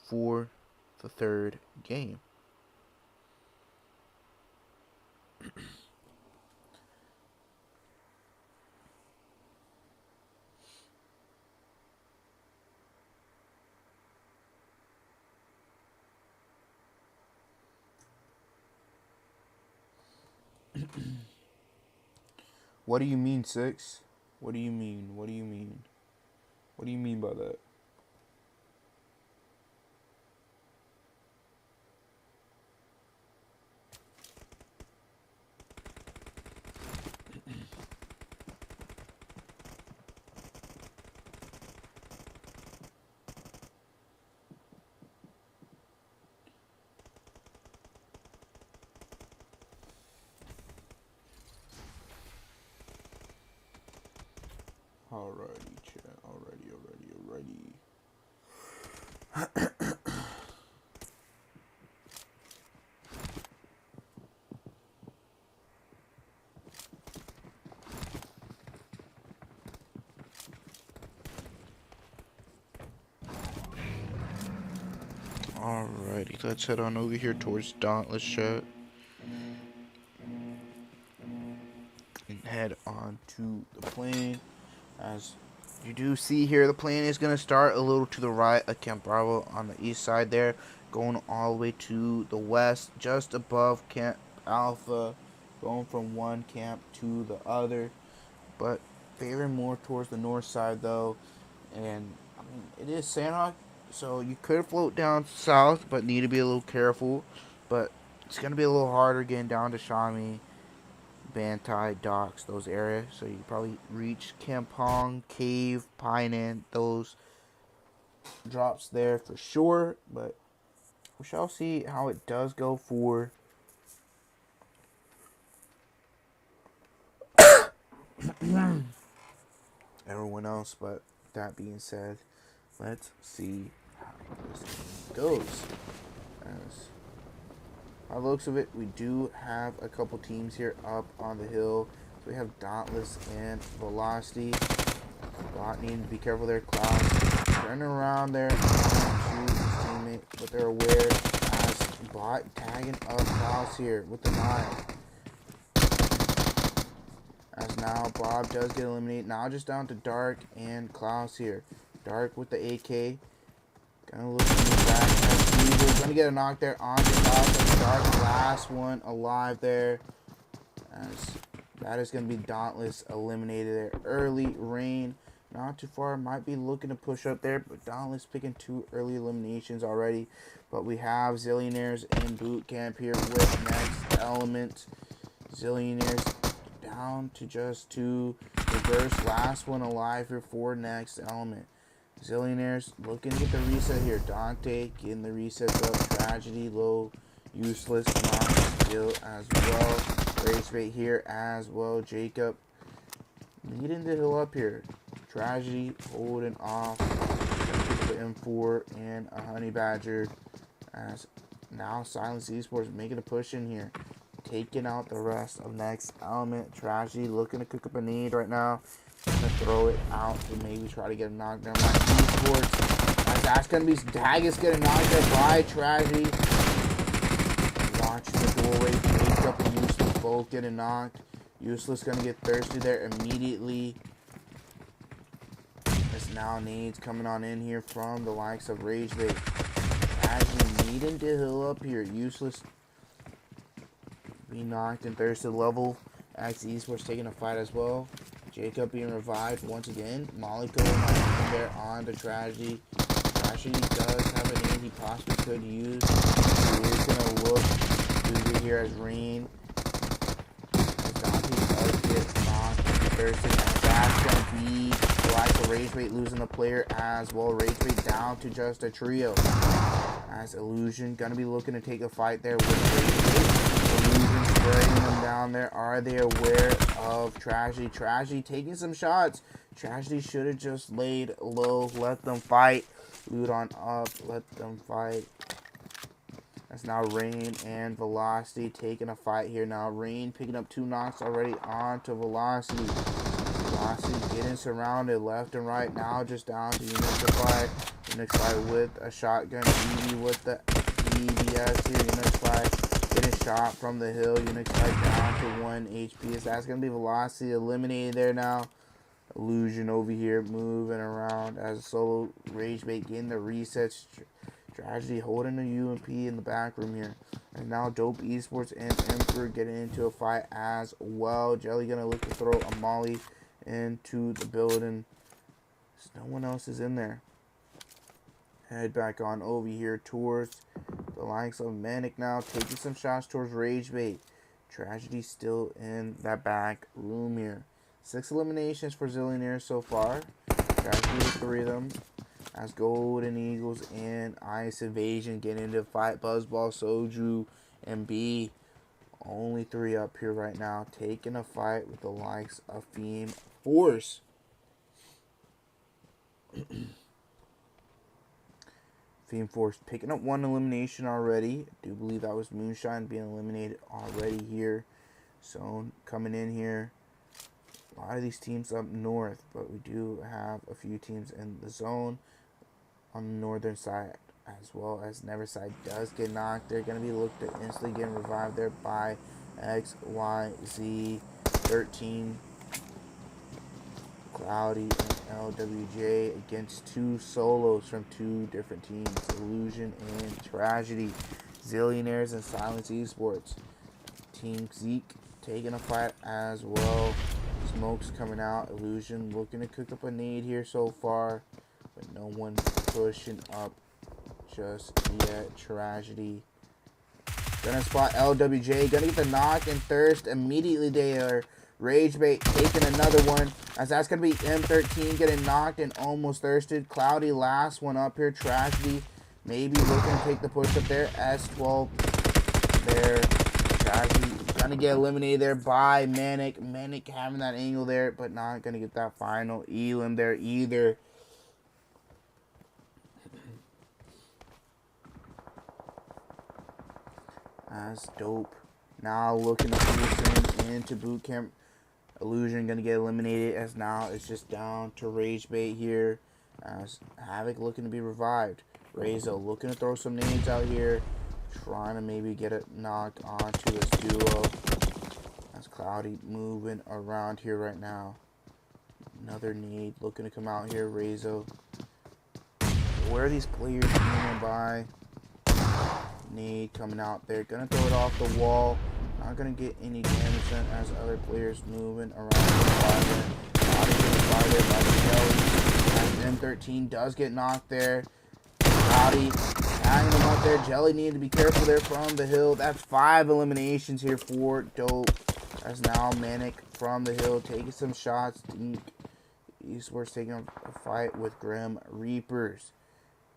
for the third game. What do you mean, 6? What do you mean? What do you mean? What do you mean by that? Alrighty, chat. Alrighty. Alrighty, let's head on over here towards Dauntless chat and head on to the plane. As you do see here, the plane is going to start a little to the right of Camp Bravo on the east side there, going all the way to the west, just above Camp Alpha, going from one camp to the other, but favoring more towards the north side though. And I mean, it is Sandhawk, so you could float down south, but need to be a little careful. But it's going to be a little harder getting down to Shami, Bantai, Docks, those areas. So you probably reach Kampong, Cave, Pine, those drops there for sure. But we shall see how it does go for everyone else. But that being said, let's see how this goes. As by the looks of it, we do have a couple teams here up on the hill. So we have Dauntless and Velocity. Bot needing to be careful there. Cloud turning around there to his teammate, but they're aware as Bot tagging up Klaus here with the knife. As now Bob does get eliminated. Now just down to Dark and Klaus here. Dark with the AK. Gonna look in the back. He's gonna get a knock there on the Klaus. Dark, last one alive there. As that is gonna be Dauntless eliminated there early. Rain not too far, might be looking to push up there, but Dauntless picking 2 early eliminations already. But we have Zillionaires in boot camp here with Next Element. Zillionaires down to just 2. Reverse, last one alive here for Next Element. Zillionaires looking to get the reset here. Dante getting the resets up. Tragedy low, useless, not skill as well. Ragebait here as well. Jacob needing to heal up here. Tragedy holding off the M4 and a Honey Badger. As now Silent Esports making a push in here, taking out the rest of Next Element. Tragedy looking to cook up a need right now. Gonna throw it out to maybe try to get a knockdown by Esports. As that's gonna be Daggis getting knocked out by Tragedy. Watch the doorway, take up the Useless, both getting knocked. Useless gonna get thirsty there immediately. As now nades coming on in here from the likes of Ragebait. Tragedy needing to heal up here. Useless be knocked and thirsty. LeveLx Esports taking a fight as well. Jacob being revived once again. Molly going in there on the Tragedy. Tragedy does have a name he possibly could use. He is going to look through here as Rain. Dante does get knocked and thirsty. And that's going to be like the Ragebait losing a player as well. Ragebait down to just a trio. As Illusion going to be looking to take a fight there with Ragebait. Illusion spraying them down there. Are they aware of Tragedy? Tragedy taking some shots. Tragedy should have just laid low, let them fight. Loot on up, let them fight. That's now Rain and Velocity taking a fight here. Now Rain picking up 2 knocks already onto Velocity. Velocity getting surrounded left and right. Now just down to Unixify. Unixify with a shotgun. Evie with the EBS here. Unixify getting shot from the hill. Unixify down to 1 HP. So that's going to be Velocity eliminated there now. Illusion over here moving around as a solo. Ragebait getting the resets. Tragedy holding the UMP in the back room here. And now Dope Esports and Emperor getting into a fight as well. Jelly going to look to throw a molly into the building. So no one else is in there. Head back on over here towards the likes of Manic now. Taking some shots towards Ragebait. Tragedy still in that back room here. 6 eliminations for Zillionaires so far. Tragedy with 3 of them. As Golden Eagles and Ice Invasion get into the fight. Buzzball, Soju, and B. Only 3 up here right now. Taking a fight with the likes of Feam Force. Feam Force picking up 1 elimination already. I do believe that was Moonshine being eliminated already here. So coming in here. A lot of these teams up north, but we do have a few teams in the zone on the northern side. as well as NeverMind does get knocked. They're going to be looked at instantly getting revived there by XYZ13, Cloudy, and LWJ against two solos from two different teams, Illusion and Tragedy, Zillionaires and Silent Esports. Team Zeke taking a fight as well. Smoke's coming out. Illusion looking to cook up a nade here so far, but no one pushing up just yet. Tragedy gonna spot LWJ, gonna get the knock and thirst immediately there. Ragebait taking another one, as that's gonna be M13 getting knocked and almost thirsted. Cloudy last one up here. Tragedy maybe looking to take the push up there. S12 there. Tragedy gonna get eliminated there by Manic. Manic having that angle there, but not gonna get that final elim there either. As Dope now looking to force him into boot camp. Illusion gonna get eliminated, as now it's just down to Ragebait here, as Havoc looking to be revived. Razo looking to throw some nades out here, trying to maybe get a knock onto his duo. As Cloudy moving around here right now. Another nade looking to come out here. Razo. Where are these players moving by? Nade coming out there. Gonna throw it off the wall. Not gonna get any damage done as other players moving around the fire. Cloudy getting fired by the Jelly. As M13 does get knocked there. Cloudy hanging him up there. Jelly needed to be careful there from the hill. That's 5 eliminations here for Dope. As now Manic from the hill taking some shots. TenIQesports taking a fight with Grim Reapers.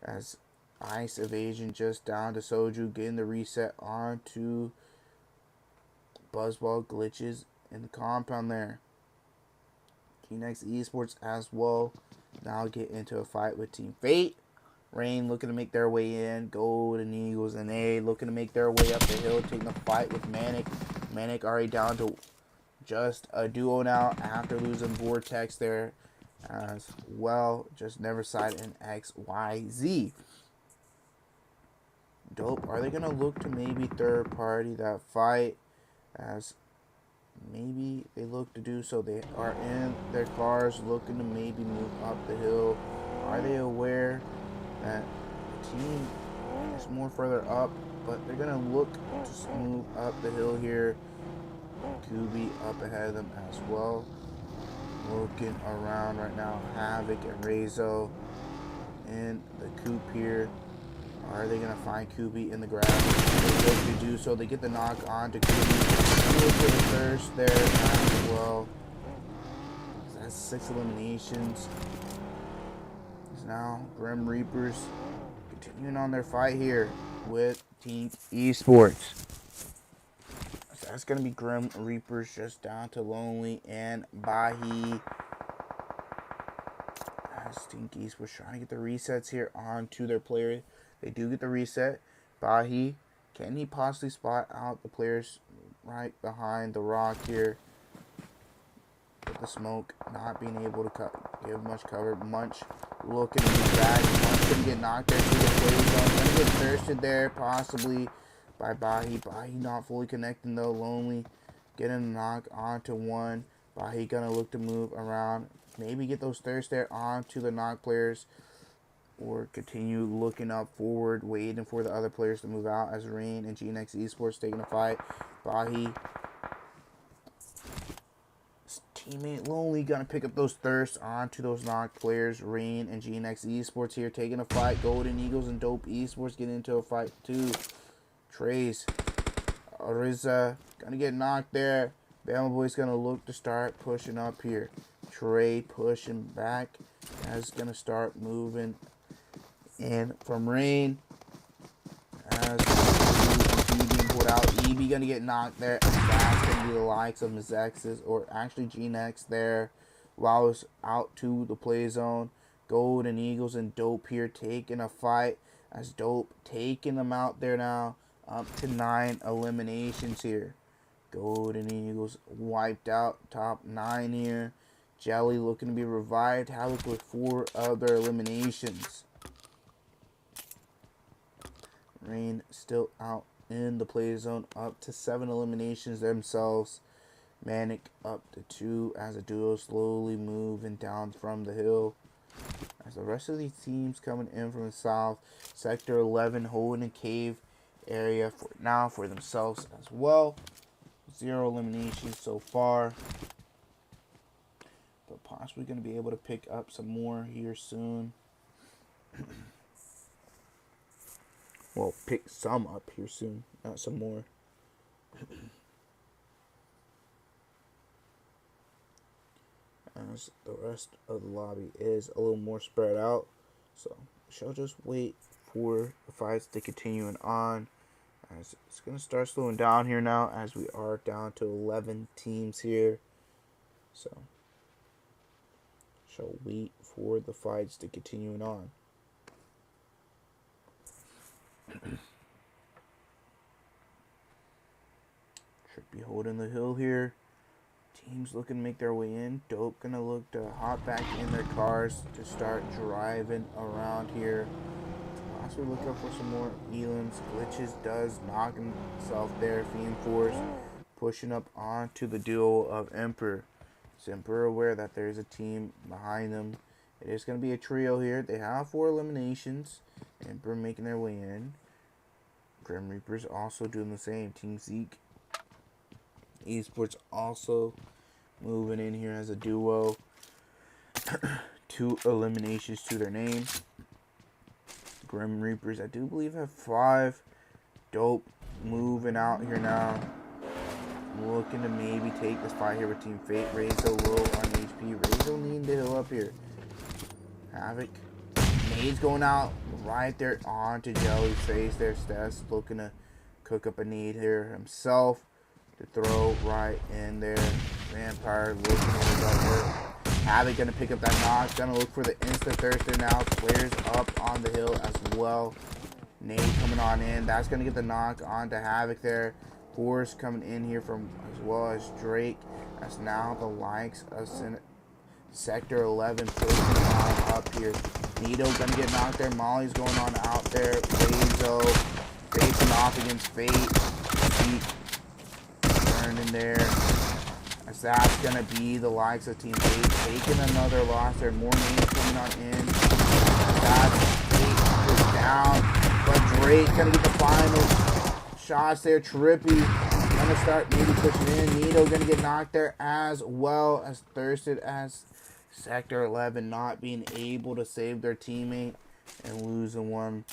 As Ice Evasion just down to Soju, getting the reset onto Buzzball glitches in the compound there. TenIQesports Esports as well now get into a fight with Team Fate. Rain looking to make their way in. Golden Eagles NA looking to make their way up the hill, taking a fight with Manic. Manic already down to just a duo now after losing Vortex there as well. Just NeverMind and XYZ. Dope, are they going to look to maybe third party that fight? As maybe they look to do so. They are in their cars looking to maybe move up the hill. Are they aware that the team is more further up, but they're going to look to move up the hill here? Kubi up ahead of them as well. Looking around right now. Havoc and Razo in the coop here. Are they going to find Kubi in the grass? They look to do so. They get the knock on to Kubi. Look for the thirst there as well. That's 6 eliminations. It's now Grim Reapers continuing on their fight here with TenIQesports. So that's going to be Grim Reapers just down to Lonely and Bahi. As TenIQesports trying to get the resets here onto their player. They do get the reset. Bahi, can he possibly spot out the players right behind the rock here? With the smoke, not being able to give much cover. Munch looking to be back. Munch gonna get knocked there through the play zone. Gonna get thirsted there, possibly by Bahi. Bahi not fully connecting though. Lonely getting a knock onto one. Bahi gonna look to move around. Maybe get those thirsts there onto the knock players. Or continue looking up forward, waiting for the other players to move out as Rain and NeverMind Esports taking a fight. Bahi. His teammate Lonely gonna pick up those thirsts onto those knocked players. Rain and NeverMind Esports here taking a fight. Golden Eagles and Dope Esports getting into a fight too. Trace. Ariza gonna get knocked there. Bama Boy's gonna look to start pushing up here. Trey pushing back. As gonna start moving in from Rain. As being pulled out. EB gonna get knocked there. And that's gonna be the likes of Mezexis, or actually GNX there. While it's out to the play zone. Golden Eagles and Dope here taking a fight. As Dope taking them out there now. Up to 9 eliminations here. Golden Eagles wiped out. Top 9 here. Jelly looking to be revived. Havoc with 4 other eliminations. Rain still out in the play zone, up to 7 eliminations themselves. Manic up to 2 as a duo slowly moving down from the hill. As the rest of these teams coming in from the south, Sector 11 holding a cave area for now for themselves as well. 0 eliminations so far, but possibly going to be able to pick up some more here soon. Well, pick some up here soon, not some more. As the rest of the lobby is a little more spread out, so shall just wait for the fights to continue on, as it's going to start slowing down here now, as we are down to 11 teams here. So shall wait for the fights to continue on. Should be holding the hill here. Teams looking to make their way in. Dope gonna look to hop back in their cars to start driving around here. Also look up for some more elims. Glitches does knock himself there. Feam Force pushing up onto the duo of Emperor. Is Emperor aware that there's a team behind them? It is going to be a trio here. They have 4 eliminations. Emperor making their way in. Grim Reapers also doing the same. Team Zeke Esports also moving in here as a duo. 2 eliminations to their name. Grim Reapers, I do believe, have 5. Dope moving out here now. Looking to maybe take this fight here with Team Fate. Razo low on HP. Razo needing to heal up here. Havoc. Nade's going out right there onto Jelly's face there. Stess looking to cook up a nade here himself to throw right in there. Vampire looking to up there. Havoc gonna pick up that knock. Gonna look for the insta thirster now. Players up on the hill as well. Nade coming on in. That's gonna get the knock onto Havoc there. Force coming in here from as well as Drake. That's now the likes of Sector 11 pushing on up here. Nito gonna get knocked there. Molly's going on out there. Razo facing off against Fate. Turning there. As that's gonna be the likes of Team Fate taking another loss there. More names coming on in. That's Fate is down. But Drake gonna get the final shots there. Trippy gonna start maybe pushing in. Nito gonna get knocked there as well as Thirsted as Sector 11 not being able to save their teammate and losing one.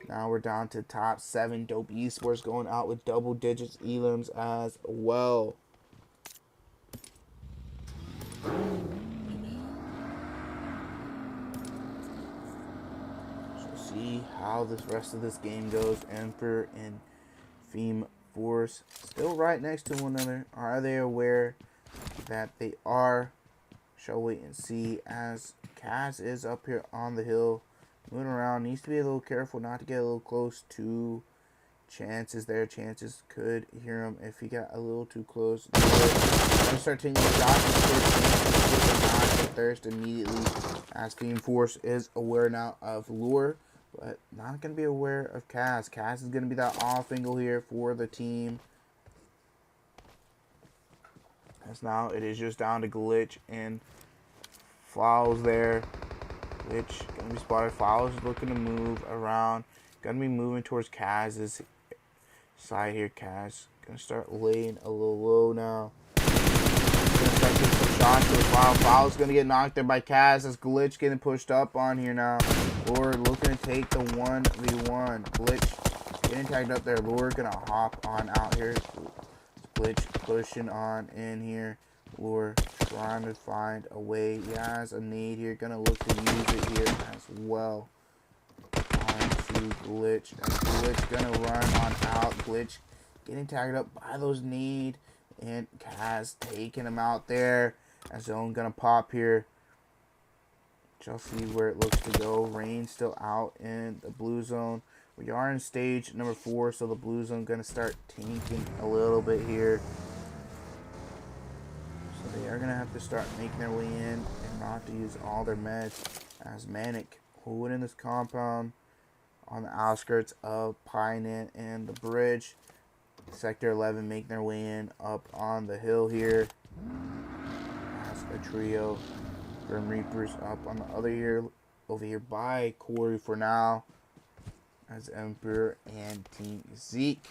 Now we're down to top 7. Dope Esports going out with double digits elims as well. So see how this rest of this game goes. Emperor and Feam Force still right next to one another. Are they aware that they are? Shall wait and see, as Kaz is up here on the hill moving around. Needs to be a little careful not to get a little close to Chances there. Chances could hear him if he got a little too close. Gonna start taking shots and thirst immediately, as Feam Force is aware now of Lure, but not gonna be aware of Kaz. Kaz is gonna be that off angle here for the team. As now it is just down to Glitch and Flowers there. Glitch gonna be spotted. Flowers looking to move around. Gonna be moving towards Kaz's side here. Kaz gonna start laying a little low now. Gonna start getting some shots to Flowers. Flowers gonna get knocked there by Kaz as Glitch getting pushed up on here now. Lure looking to take the 1v1. Glitch getting tagged up there. Lure gonna hop on out here. Glitch pushing on in here. Lure trying to find a way. He has a nade here. Gonna look to use it here as well. On to Glitch. As Glitch gonna run on out. Glitch getting tagged up by those nade. And Kaz taking him out there. As Zone gonna pop here. Shall see where it looks to go. Rain still out in the blue zone. We are in stage number 4, so the blue zone gonna start tanking a little bit here. So they are gonna have to start making their way in and not to use all their meds. As Manic holding this compound, on the outskirts of Pine and the bridge. Sector 11 making their way in up on the hill here. As a trio. Grim Reapers up on the other here, over here by Corey for now. As Emperor and Team Zeke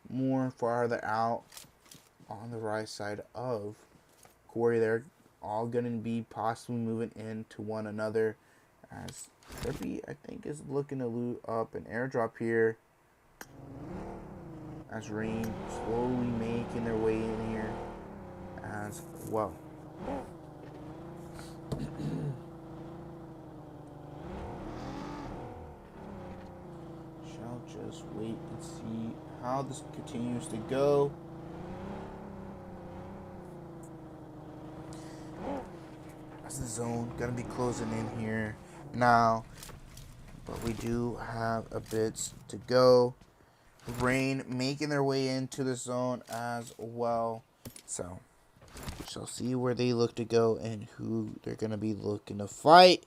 more farther out on the right side of Corey. They're all going to be possibly moving into one another. As Trippy, I think, is looking to loot up an airdrop here. As Rain slowly making their way in here as well. Shall just wait and see how this continues to go. As the zone gonna be closing in here now, but we do have a bit to go. Rain making their way into the zone as well, so shall see where they look to go and who they're gonna be looking to fight,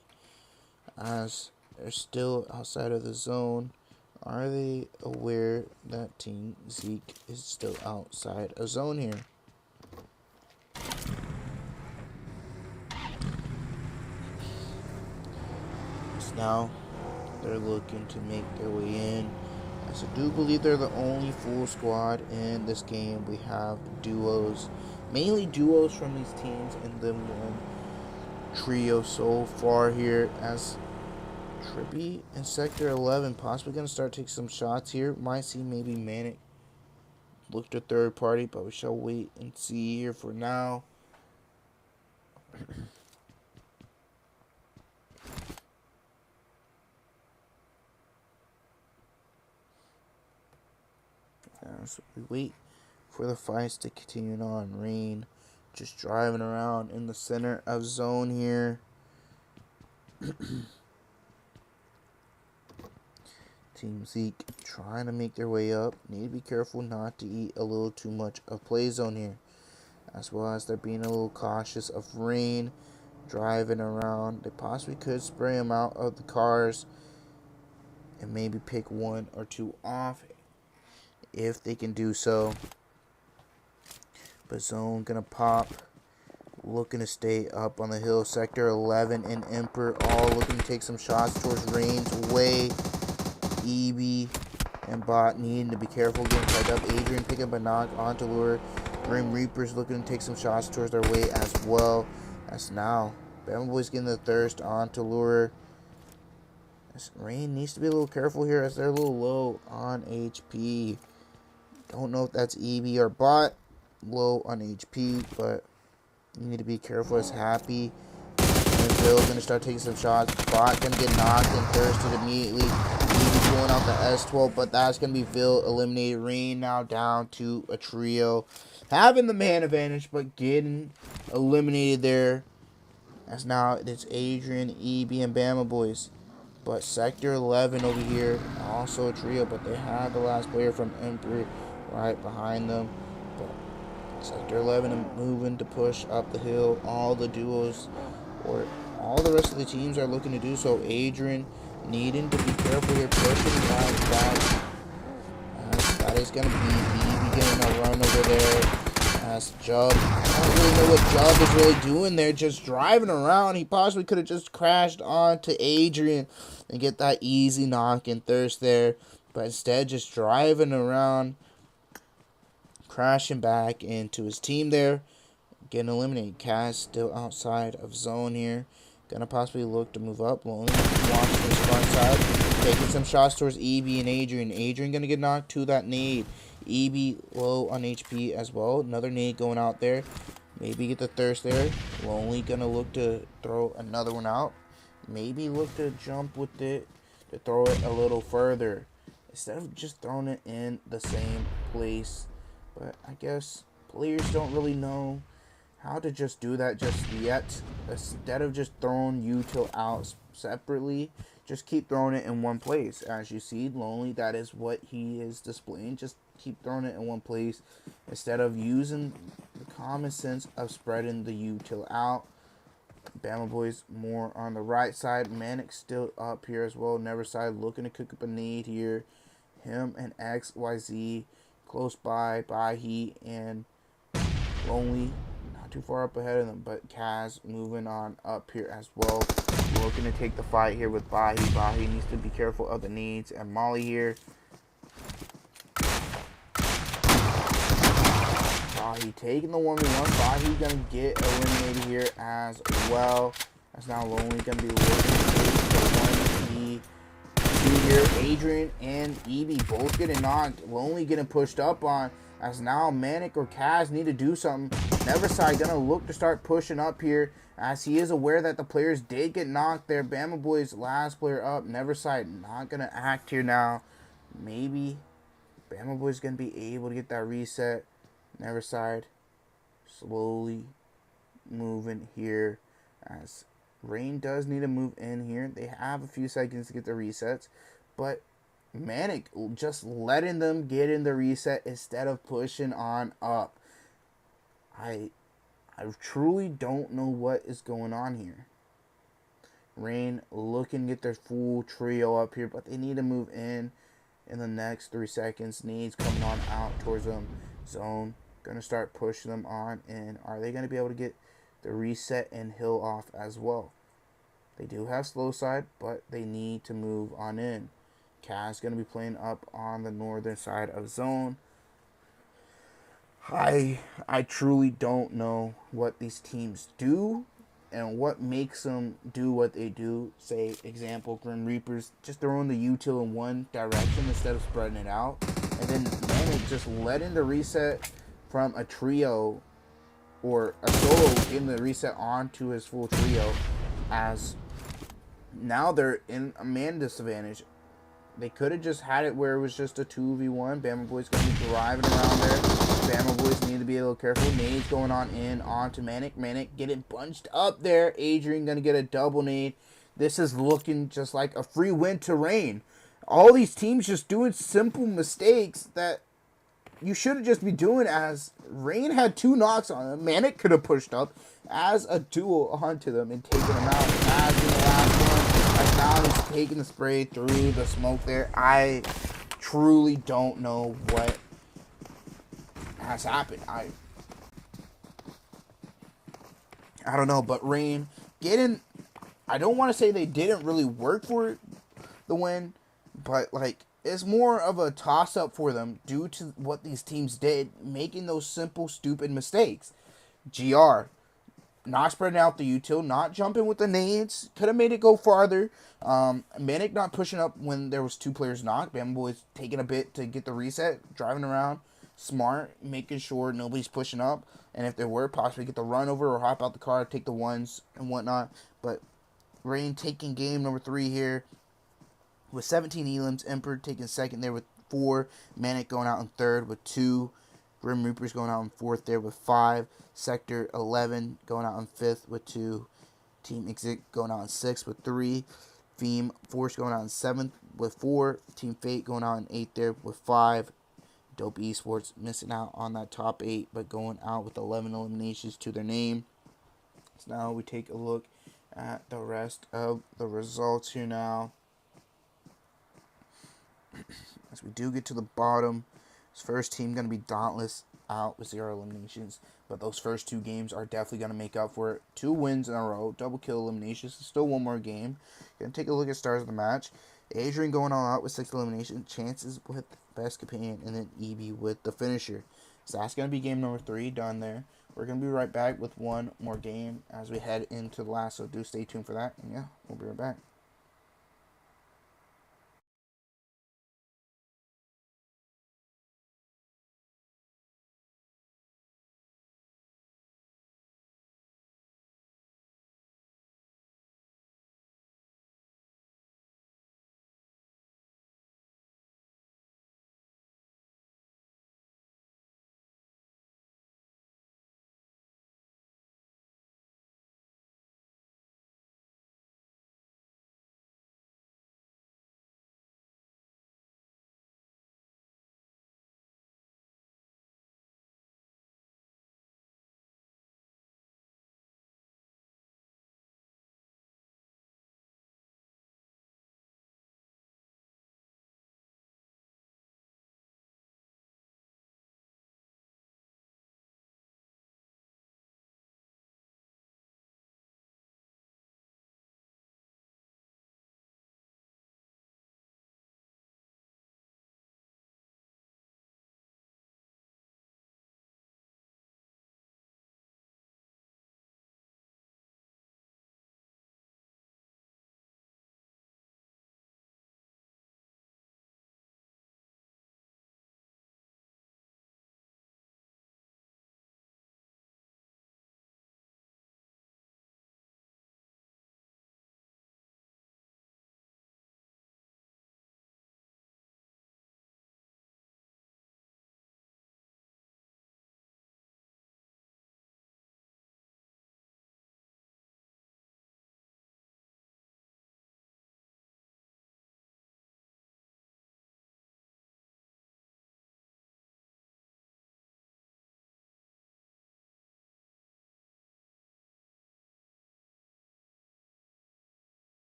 as they're still outside of the zone. Are they aware that Team Zeke is still outside of zone here? So now they're looking to make their way in. As I do believe they're the only full squad in this game. We have duos, mainly duos from these teams, and then one trio so far here, as Trippy in Sector 11 possibly going to start taking some shots here. Might see maybe Manic look to third party, but we shall wait and see here for now. So we wait for the fights to continue on. Rain just driving around in the center of zone here. Team Zeke trying to make their way up. Need to be careful not to eat a little too much of play zone here, as well as they're being a little cautious of Rain driving around. They possibly could spray him out of the cars and maybe pick one or two off if they can do so. But zone gonna pop, looking to stay up on the hill. Sector 11 and Emperor all looking to take some shots towards Rain's way. EB and Bot needing to be careful getting tied up. Adrian picking up a knock onto lure. Grim Reapers looking to take some shots towards their way as well. That's now Bama Boy's getting the thirst onto lure. Rain needs to be a little careful here as they're a little low on HP. Don't know if that's EB or Bot low on HP, but you need to be careful as Happy and Bill gonna start taking some shots. Bot gonna get knocked and thirsted immediately. EB pulling out the S12, but that's gonna be Bill eliminated. Rain now down to a trio, having the man advantage, but getting eliminated there. As now it's Adrian, EB, and Bama Boys. But Sector 11 over here, also a trio, but they have the last player from Emperor right behind them. But Sector 11 moving to push up the hill. All the duos, or all the rest of the teams, are looking to do so. Adrian needing to be careful here, pushing back. That is going to be EB getting a run over there. As Jub, I don't really know what Jub is really doing there, just driving around. He possibly could have just crashed onto Adrian and get that easy knock and thirst there, but instead just driving around, crashing back into his team there, getting eliminated. Cass still outside of zone here, gonna possibly look to move up. Lonely watching his front side, taking some shots towards EB and Adrian. Adrian gonna get knocked to that nade. EB low on HP as well. Another nade going out there. Maybe get the thirst there. Lonely gonna look to throw another one out. Maybe look to jump with it to throw it a little further, instead of just throwing it in the same place. But I guess players don't really know how to just do that just yet. Instead of just throwing util out separately, just keep throwing it in one place. As you see, Lonely, that is what he is displaying. Just keep throwing it in one place instead of using the common sense of spreading the util out. Bama Boys more on the right side. Manic still up here as well. Neverside looking to cook up a need here. Him and XYZ close by. Bahi and Lonely not too far up ahead of them, but Kaz moving on up here as well. Looking to take the fight here with Bahi. Bahi needs to be careful of the needs. And Molly here. Bahi taking the 1v1. Bahi gonna get eliminated here as well. That's now Lonely gonna be looking to take the 1v2 here. Adrian and Evie both getting knocked. Lonely getting pushed up on. As now Manic or Kaz need to do something. Neverside gonna look to start pushing up here, as he is aware that the players did get knocked there. Bama Boys last player up. Neverside not gonna act here now. Maybe Bama Boys gonna be able to get that reset. Neverside slowly moving here, as Rain does need to move in here. They have a few seconds to get the resets, but Manic just letting them get in the reset instead of pushing on up. I truly don't know what is going on here. Rain looking to get their full trio up here, but they need to move in the next 3 seconds. Needs coming on out towards them. Zone gonna start pushing them on in. Are they gonna be able to get the reset and hill off as well? They do have slow side, but they need to move on in. Kaz going to be playing up on the northern side of zone. I truly don't know what these teams do and what makes them do what they do. Say, example, Grim Reapers just throwing the util in one direction instead of spreading it out. And then Manic just letting the reset from a trio or a solo in the reset onto his full trio, as now they're in a man disadvantage. They could have just had it where it was just a 2v1. Bama Boys going to be driving around there. Bama Boys need to be a little careful. Nades going on in onto Manic. Manic getting bunched up there. Adrian going to get a double nade. This is looking just like a free win to Rain. All these teams just doing simple mistakes that you shouldn't just be doing, as Rain had 2 knocks on them. Manic could have pushed up as a duel onto them and taken them out. As in the last one. Now he's taking the spray through the smoke there. I truly don't know what has happened. I don't know, but Rain getting, I don't want to say they didn't really work for the win, but like it's more of a toss-up for them due to what these teams did, making those simple, stupid mistakes. GR. Not spreading out the util, not jumping with the nades. Could have made it go farther. Manic not pushing up when there was 2 players knocked. Bama Boys taking a bit to get the reset. Driving around. Smart. Making sure nobody's pushing up. And if there were, possibly get the run over or hop out the car, take the ones and whatnot. But Rain taking game number 3 here with 17 elims. Emperor taking second there with 4. Manic going out in third with 2. Grim Reapers going out in 4th there with 5. Sector 11 going out in 5th with 2. Team Exit going out in 6th with 3. Feam Force going out in 7th with 4. Team Fate going out in 8th there with 5. Dope Esports missing out on that top 8, but going out with 11 eliminations to their name. So now we take a look at the rest of the results here now. As we do get to the bottom, this first team going to be Dauntless, out with 0 eliminations. But those first 2 games are definitely going to make up for it. 2 wins in a row, double kill eliminations. Still 1 more game. Going to take a look at stars of the match. Adrian going all out with 6 eliminations. Chances with best companion. And then Evie with the finisher. So that's going to be game number 3 done there. We're going to be right back with 1 more game as we head into the last. So do stay tuned for that. And yeah, we'll be right back.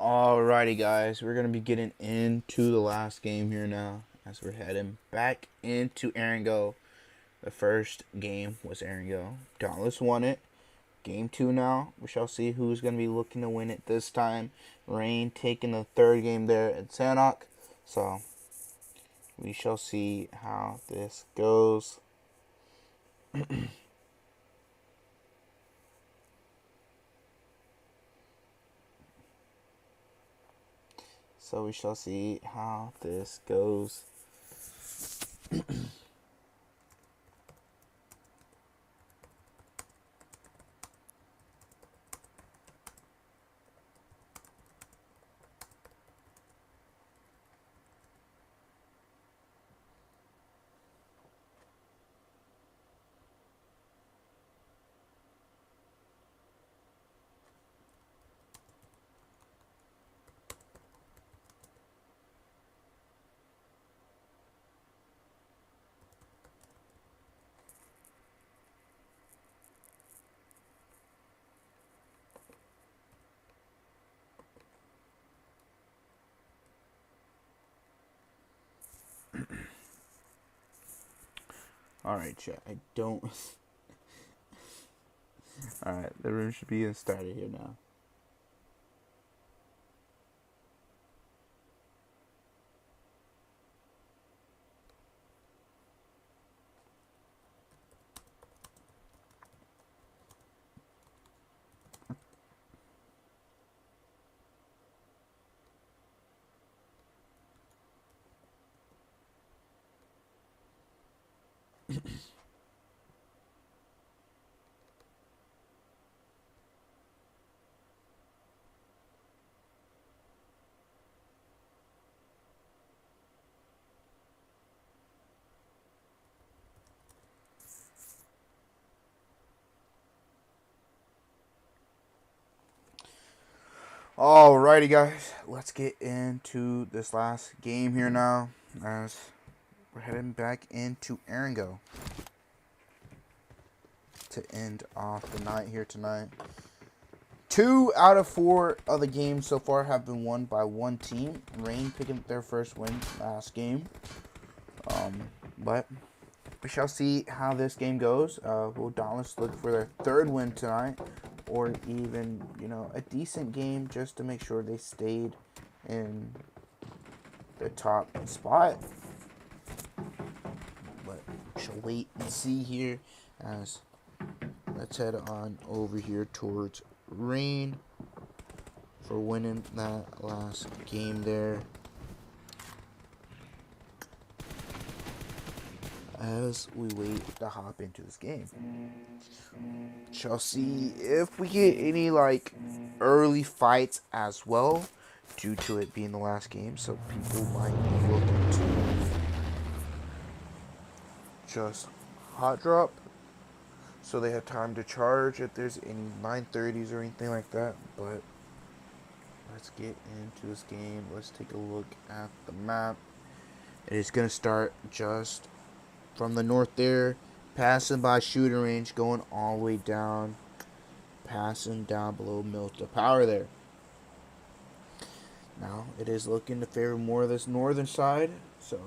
Alrighty, guys, we're gonna be getting into the last game here now, as we're heading back into Erangel. The first game was Erangel. Dauntless won it. Game 2 now. We shall see who's gonna be looking to win it this time. Rain taking the third game there at Manic. So we shall see how this goes. So we shall see how this goes. Alright, chat. I don't. Alright, the room should be started here now. Alrighty, guys, let's get into this last game here now, as we're heading back into Erangel to end off the night here tonight. 2 out of 4 of the games so far have been won by one team. Rain picking up their first win last game. But we shall see how this game goes. Will Dauntless look for their third win tonight, or even, a decent game just to make sure they stayed in the top spot? But we shall wait and see here, as let's head on over here towards Rain for winning that last game there, as we wait to hop into this game. Shall see if we get any early fights as well, due to it being the last game, so people might be looking to just hot drop so they have time to charge if there's any 930s or anything like that. But let's get into this game. Let's take a look at the map. It is going to start just from the north there, passing by shooting range, going all the way down, passing down below Milta Power there. Now it is looking to favor more of this northern side, so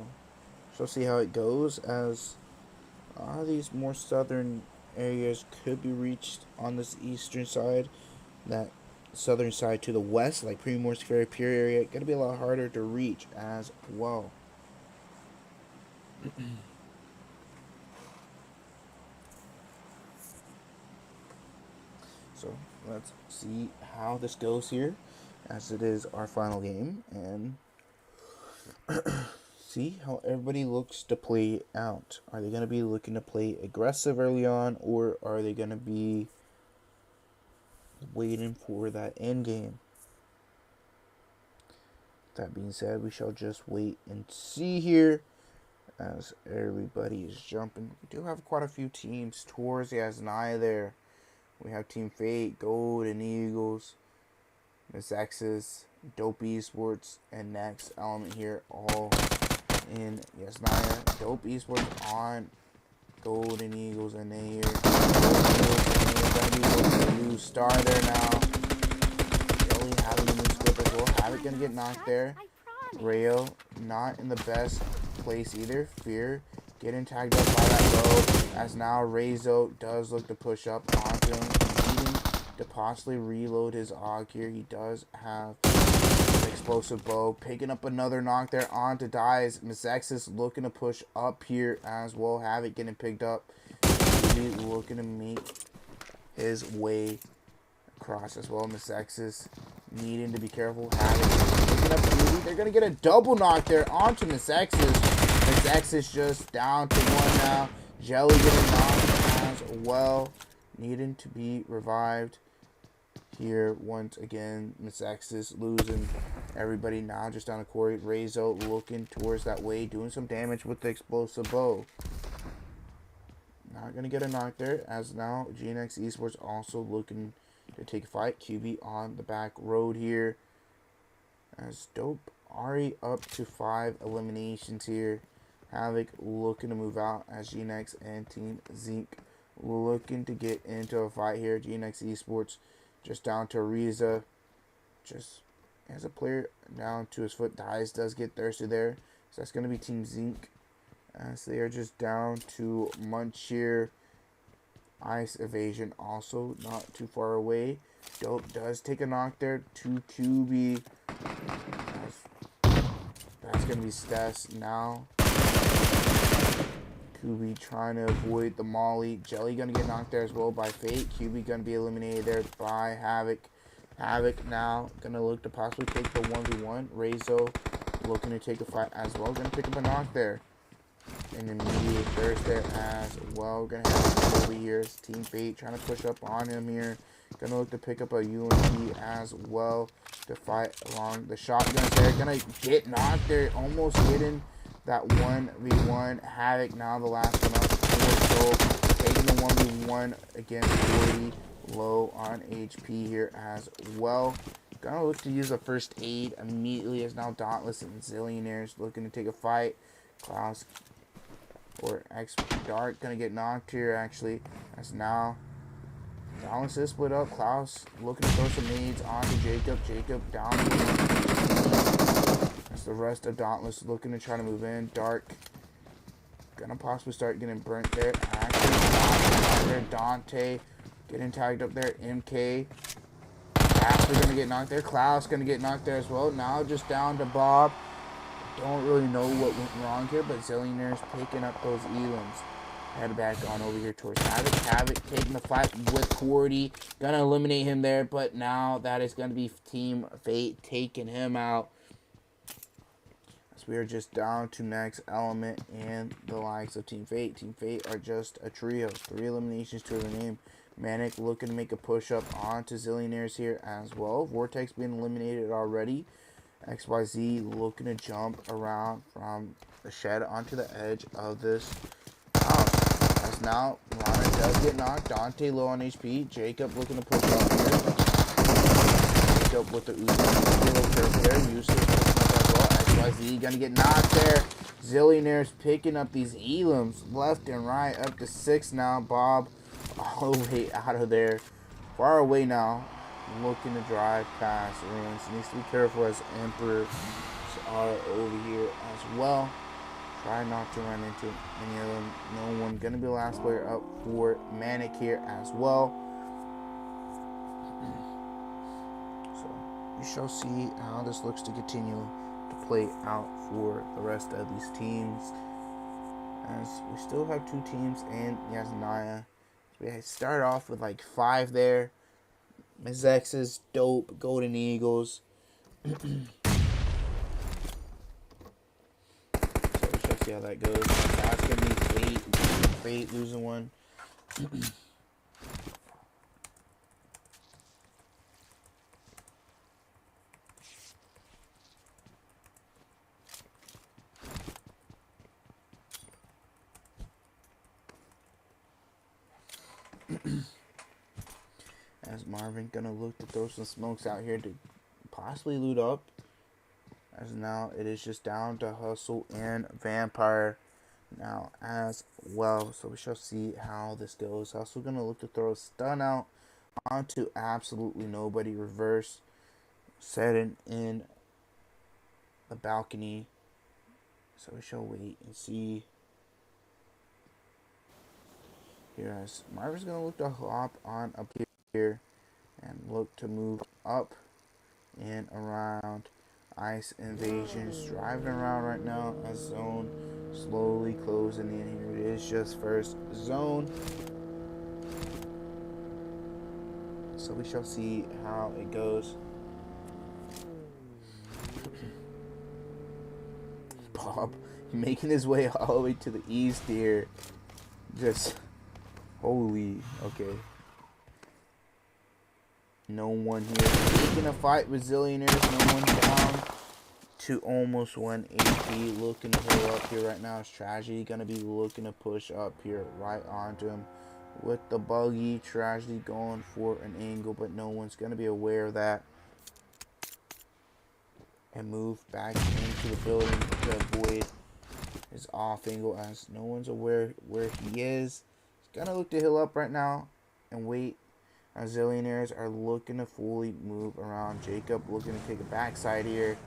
we'll see how it goes, as these more southern areas could be reached on this eastern side. That southern side to the west, like Primorsk Ferry Pier area, going to be a lot harder to reach as well. So let's see how this goes here, as it is our final game, and see how everybody looks to play out. Are they going to be looking to play aggressive early on, or are they going to be waiting for that end game? That being said, we shall just wait and see here, as everybody is jumping. We do have quite a few teams towards the Zohnny there. We have Team Fate, Golden Eagles, Mezexis, Dope Esports, and next element here, all in Zohnny. Dope Esports on Golden Eagles NA here. Golden Eagles NA going to be looking to star there now. Really having a new script as well. Havoc gonna get knocked there. Rayo not in the best place either. Fear getting tagged up by that bow, as now Rezo does look to push up onto him, needing to possibly reload his AUG here. He does have an explosive bow, picking up another knock there onto Dies. Mezexis looking to push up here as well. Havoc getting picked up. Really looking to make his way across as well. Mezexis needing to be careful. Havoc picking up Ruby. They're going to get a double knock there onto Mezexis. Mezexis just down to one now. Jelly getting knocked as well. Needing to be revived here once again. Mezexis losing everybody now just down to Corey. Rezo looking towards that way, doing some damage with the explosive bow. Not going to get a knock there, as now GNX Esports also looking to take a fight. QB on the back road here, as Dope already up to 5 eliminations here. Havoc looking to move out, as GNX and Team Zinc looking to get into a fight here. GNX Esports just down to Ariza, just as a player down to his foot. Dies does get thirsty there, so that's going to be Team Zinc, as they are just down to Munch here. Ice Evasion also not too far away. Dope does take a knock there to QB. That's going to be Stas now. QB trying to avoid the molly. Jelly going to get knocked there as well by Fate. QB going to be eliminated there by Havoc. Havoc now going to look to possibly take the 1v1. Rezo looking to take a fight as well. Going to pick up a knock there. An immediate thirst there as well. We're going to have over here. Team Fate trying to push up on him here. Going to look to pick up a UMP as well to fight along the shotguns there. Going to get knocked there. Almost getting that 1v1. Havoc now the last one up. Taking the 1v1 against 40. Low on HP here as well. Going to look to use a first aid immediately, as now Dauntless and Zillionaires looking to take a fight. Klaus or X Dark gonna get knocked here actually, as now Dauntless is split up. Klaus looking to throw some nades onto Jacob. Jacob down. As the rest of Dauntless looking to try to move in. Dark gonna possibly start getting burnt there. Actually, there. Dante getting tagged up there. MK Casper gonna get knocked there. Klaus gonna get knocked there as well. Now just down to Bob. Don't really know what went wrong here, but Zillionaires picking up those elims. Head back on over here towards Havoc. Havoc taking the fight with Cordy. Gonna eliminate him there, but now that is gonna be Team Fate taking him out. As we are just down to next element and the likes of Team Fate. Team Fate are just a trio. 3 eliminations to their name. Manic looking to make a push up onto Zillionaires here as well. Vortex being eliminated already. XYZ looking to jump around from the shed onto the edge of this house. As now Rana does get knocked. Dante low on HP. Jacob looking to push up here. Jacob with the Uzi. A little careful there. Useless as well. XYZ gonna get knocked there. Zillionaires picking up these elims left and right. Up to 6 now. Bob all the way out of there. Far away now. Looking to drive past ruins. Needs to be careful as Emperors are over here as well. Try not to run into any of them. No one gonna be the last player up for Manic here as well. So we shall see how this looks to continue to play out for the rest of these teams, as we still have 2 teams in Yasnaya. So we start off with like 5 there. Mezexis, Dope, Golden Eagles. So we shall see how that goes. That's going to be Fate losing one. As Marvin gonna look to throw some smokes out here to possibly loot up. As now it is just down to Hustle and Vampire now as well. So we shall see how this goes. Hustle gonna look to throw a stun out onto absolutely nobody. Reverse setting in the balcony. So we shall wait and see. Here, as Marvin's gonna look to hop on up here and look to move up and around. Ice Invasion's driving around right now as Zone slowly closing in. Here it is, just first Zone. So we shall see how it goes. Bob making his way all the way to the east here. Just holy, okay. No one here taking a fight with Zillionaires. No one down to almost 1 HP. Looking to heal up here right now. Is Tragedy gonna be looking to push up here right onto him with the buggy. Tragedy going for an angle, but no one's gonna be aware of that. And move back into the building to avoid his off angle as no one's aware where he is. He's gonna look to heal up right now and wait as Zillionaires are looking to fully move around. Jacob looking to take a backside here.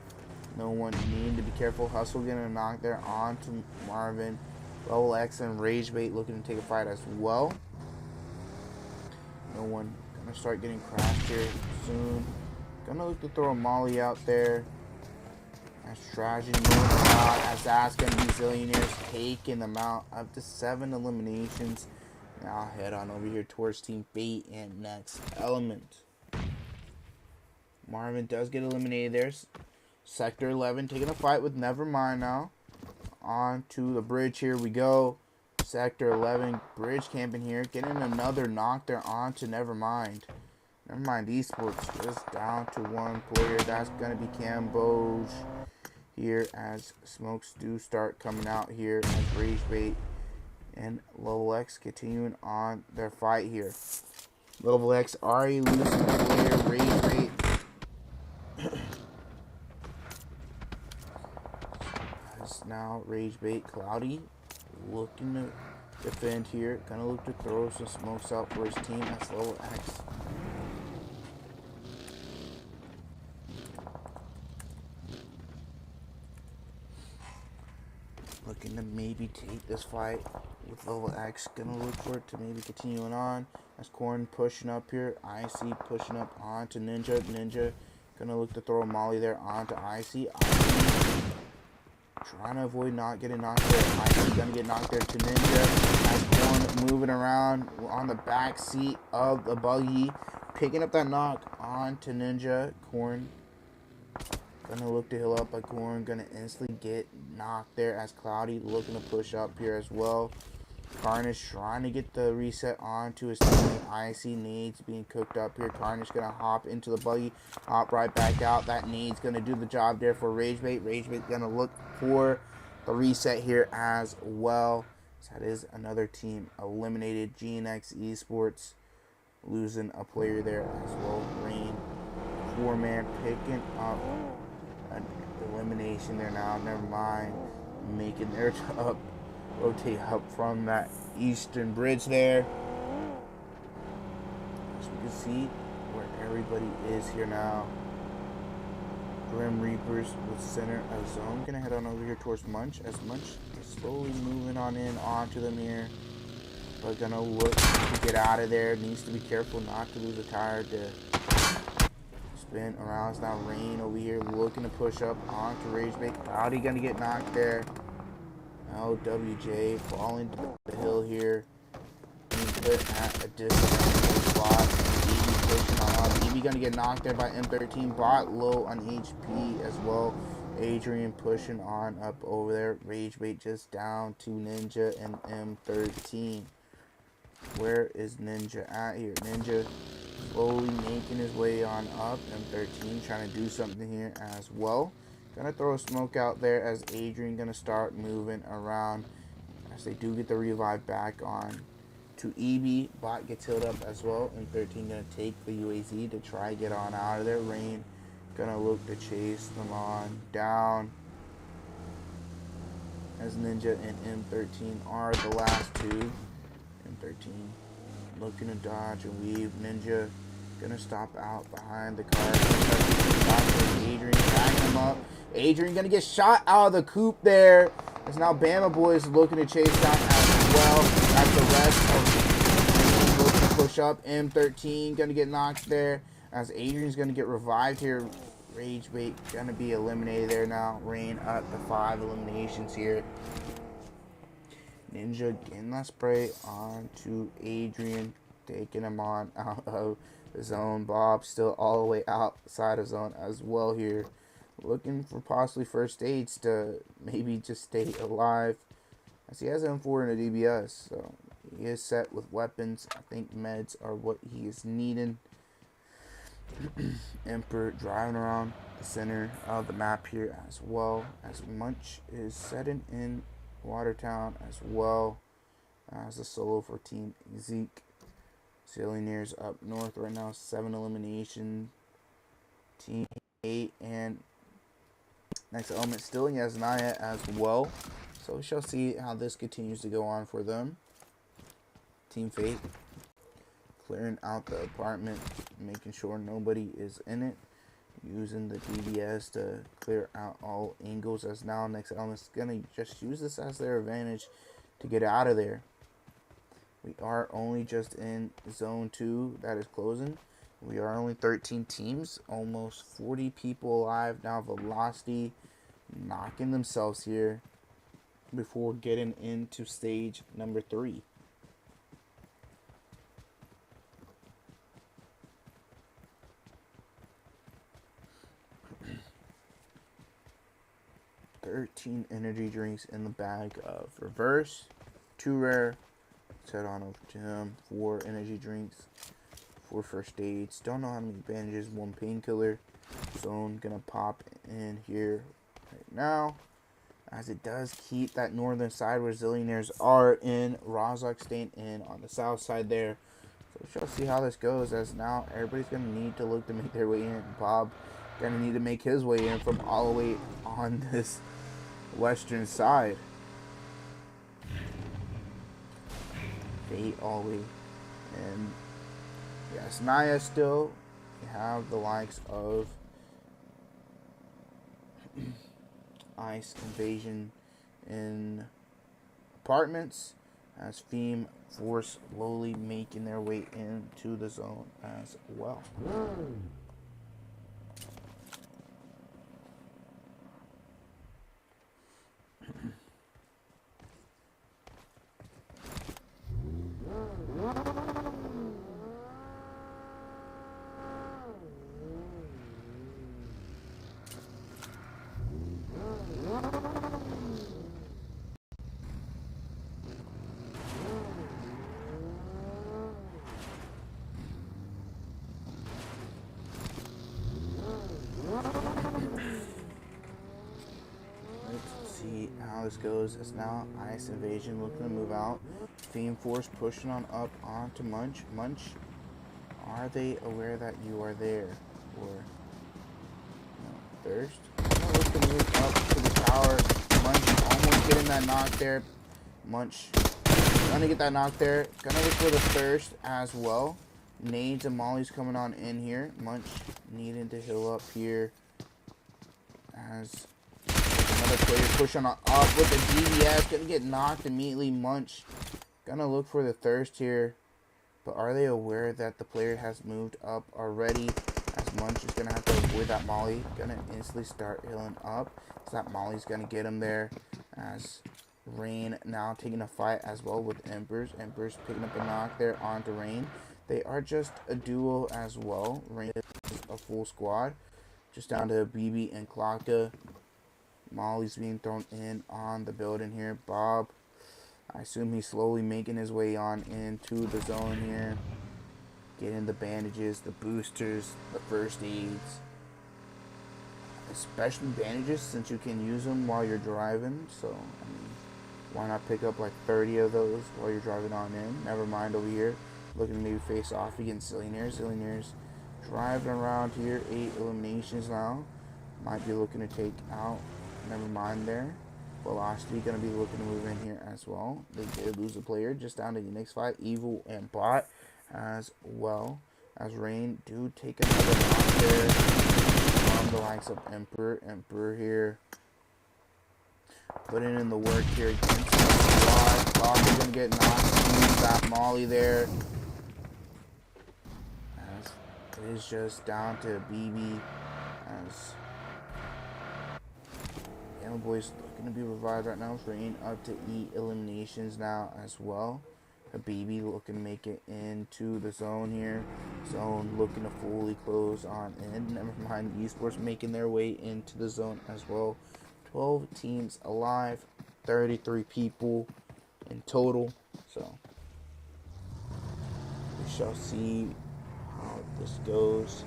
No one needing to be careful. Hustle gonna knock there onto Marvin. LeveLx and Ragebait looking to take a fight as well. No one gonna start getting crashed here soon. Gonna look to throw a molly out there. As Tragedy moving around, as that's going to be Zillionaires taking them out. Up to 7 eliminations. Now head on over here towards Team Fate and Next Element. Marvin does get eliminated there. Sector 11 taking a fight with NeverMind now. On to the bridge, here we go. Sector 11 bridge camping here. Getting another knock there onto NeverMind. NeverMind Esports just down to 1 player. That's going to be Camboj. Here as smokes do start coming out here as Ragebait and LeveLx continuing on their fight here. LeveLx already losing the player. Ragebait as now Ragebait Cloudy looking to defend here. Gonna look to throw some smokes out for his team. That's LeveLx. Looking to maybe take this fight with LeveLx. Gonna look for it to maybe continuing on. As Corn pushing up here. IC pushing up onto Ninja. Ninja gonna look to throw a molly there onto IC. IC trying to avoid not getting knocked there. IC gonna get knocked there to Ninja. As Corn moving around on the back seat of the buggy. Picking up that knock onto Ninja. Corn gonna look to heal up, but Corn gonna instantly get knocked there as Cloudy looking to push up here as well. Carnage trying to get the reset onto his teammate. IC Nades being cooked up here. Carnage gonna hop into the buggy, hop right back out. That Nades gonna do the job there for Ragebait. Ragebait gonna look for the reset here as well. So that is another team eliminated. GNX Esports losing a player there as well. Rain, 4-man picking up an elimination there now. NeverMind making their up, rotate up from that eastern bridge there. As we can see where everybody is here now. Grim Reapers with center of zone. Gonna head on over here towards Munch as Munch is slowly moving on in onto them here. But gonna look to get out of there. Needs to be careful not to lose a tire to spin around. It's now Rain over here looking to push up onto Ragebait. Cloudy gonna get knocked there. LWJ falling to the hill here. Being put at a disadvantage spot. EB pushing on up. EB gonna get knocked there by M13. Bot low on HP as well. Adrian pushing on up over there. Ragebait just down to Ninja and M13. Where is Ninja at here? Ninja slowly making his way on up. M13 trying to do something here as well. Gonna throw a smoke out there as Adrian gonna start moving around as they do get the revive back on to EB. Bot gets healed up as well. M13 gonna take the UAZ to try to get on out of there. Rain gonna look to chase them on down as Ninja and M13 are the last two. M13 looking to dodge and weave. Ninja gonna stop out behind the car. Adrian backing him up. Adrian gonna get shot out of the coop there. As now Bama Boys looking to chase down as well. As the rest of the looking to push up. M13 gonna get knocked there. As Adrian's gonna get revived here. Ragebait gonna be eliminated there now. Rain up to 5 eliminations here. Ninja getting that spray on to Adrian, taking him on out of the zone. Bob still all the way outside of zone as well here. Looking for possibly first aids to maybe just stay alive. As he has M4 and a DBS, so he is set with weapons. I think meds are what he is needing. Emperor driving around the center of the map here as well. As Munch is setting in Watertown as well as a solo for Team Zeke. Zillionaires up north right now, 7 elimination. Team 8 and next element still he has Naya as well. So we shall see how this continues to go on for them. Team Fate clearing out the apartment, making sure nobody is in it. Using the DBS to clear out all angles, as now next element's gonna just use this as their advantage to get out of there. We are only just in zone 2 that is closing. We are only 13 teams, almost 40 people alive now. Velocity knocking themselves here before getting into stage number 3. Energy drinks in the bag of reverse, 2 rare. Let's head on over to him. 4 energy drinks, 4 first aids. Don't know how many bandages, 1 painkiller. Zone gonna pop in here right now, as it does keep that northern side where Zillionaires are in. Rozok staying in on the south side there. So we shall see how this goes, as now everybody's gonna need to look to make their way in. Bob gonna need to make his way in from all the way on this western side. Fate all the way. And yes, Naya still. You have the likes of Ice Invasion in apartments, as Feam Force slowly making their way into the zone as well. How this goes is now Ice Invasion looking to move out. Feam Force pushing on up onto Munch. Munch, are they aware that you are there? Or no, Thirst? Looking to move up to the tower. Munch almost getting that knock there. Munch gonna get that knock there. Gonna look for the Thirst as well. Nades and Molly's coming on in here. Munch needing to heal up here as another player pushing on up with the DBS. Gonna get knocked immediately. Munch gonna look for the Thirst here. But are they aware that the player has moved up already? As Munch is gonna have to avoid that Molly. Gonna instantly start healing up. So that Molly's gonna get him there. As Rain now taking a fight as well with Embers. Embers picking up a knock there onto Rain. They are just a duo as well. Rain is a full squad. Just down to BB and Klocka. Molly's being thrown in on the building here. Bob, I assume he's slowly making his way on into the zone here. Getting the bandages, the boosters, the first aids. Especially bandages, since you can use them while you're driving. So, I mean, why not pick up like 30 of those while you're driving on in? NeverMind over here, looking to maybe face off against Zillionaires. Zillionaires driving around here, 8 eliminations now. Might be looking to take out NeverMind there. Velocity going to be looking to move in here as well. They did lose a player just down to the next fight. Evil and Bot as well. As Rain do take another knock there. from the likes of Emperor. Emperor here putting in the work here against the squad. Probably gonna get knocked. Use that molly there. As it is just down to BB. As Yellow Boy's looking to be revived right now. Rain up to 8 eliminations now as well. Habibi looking to make it into the zone here. Zone looking to fully close on in. NeverMind Esports making their way into the zone as well. 12 teams alive, 33 people in total. So we shall see how this goes.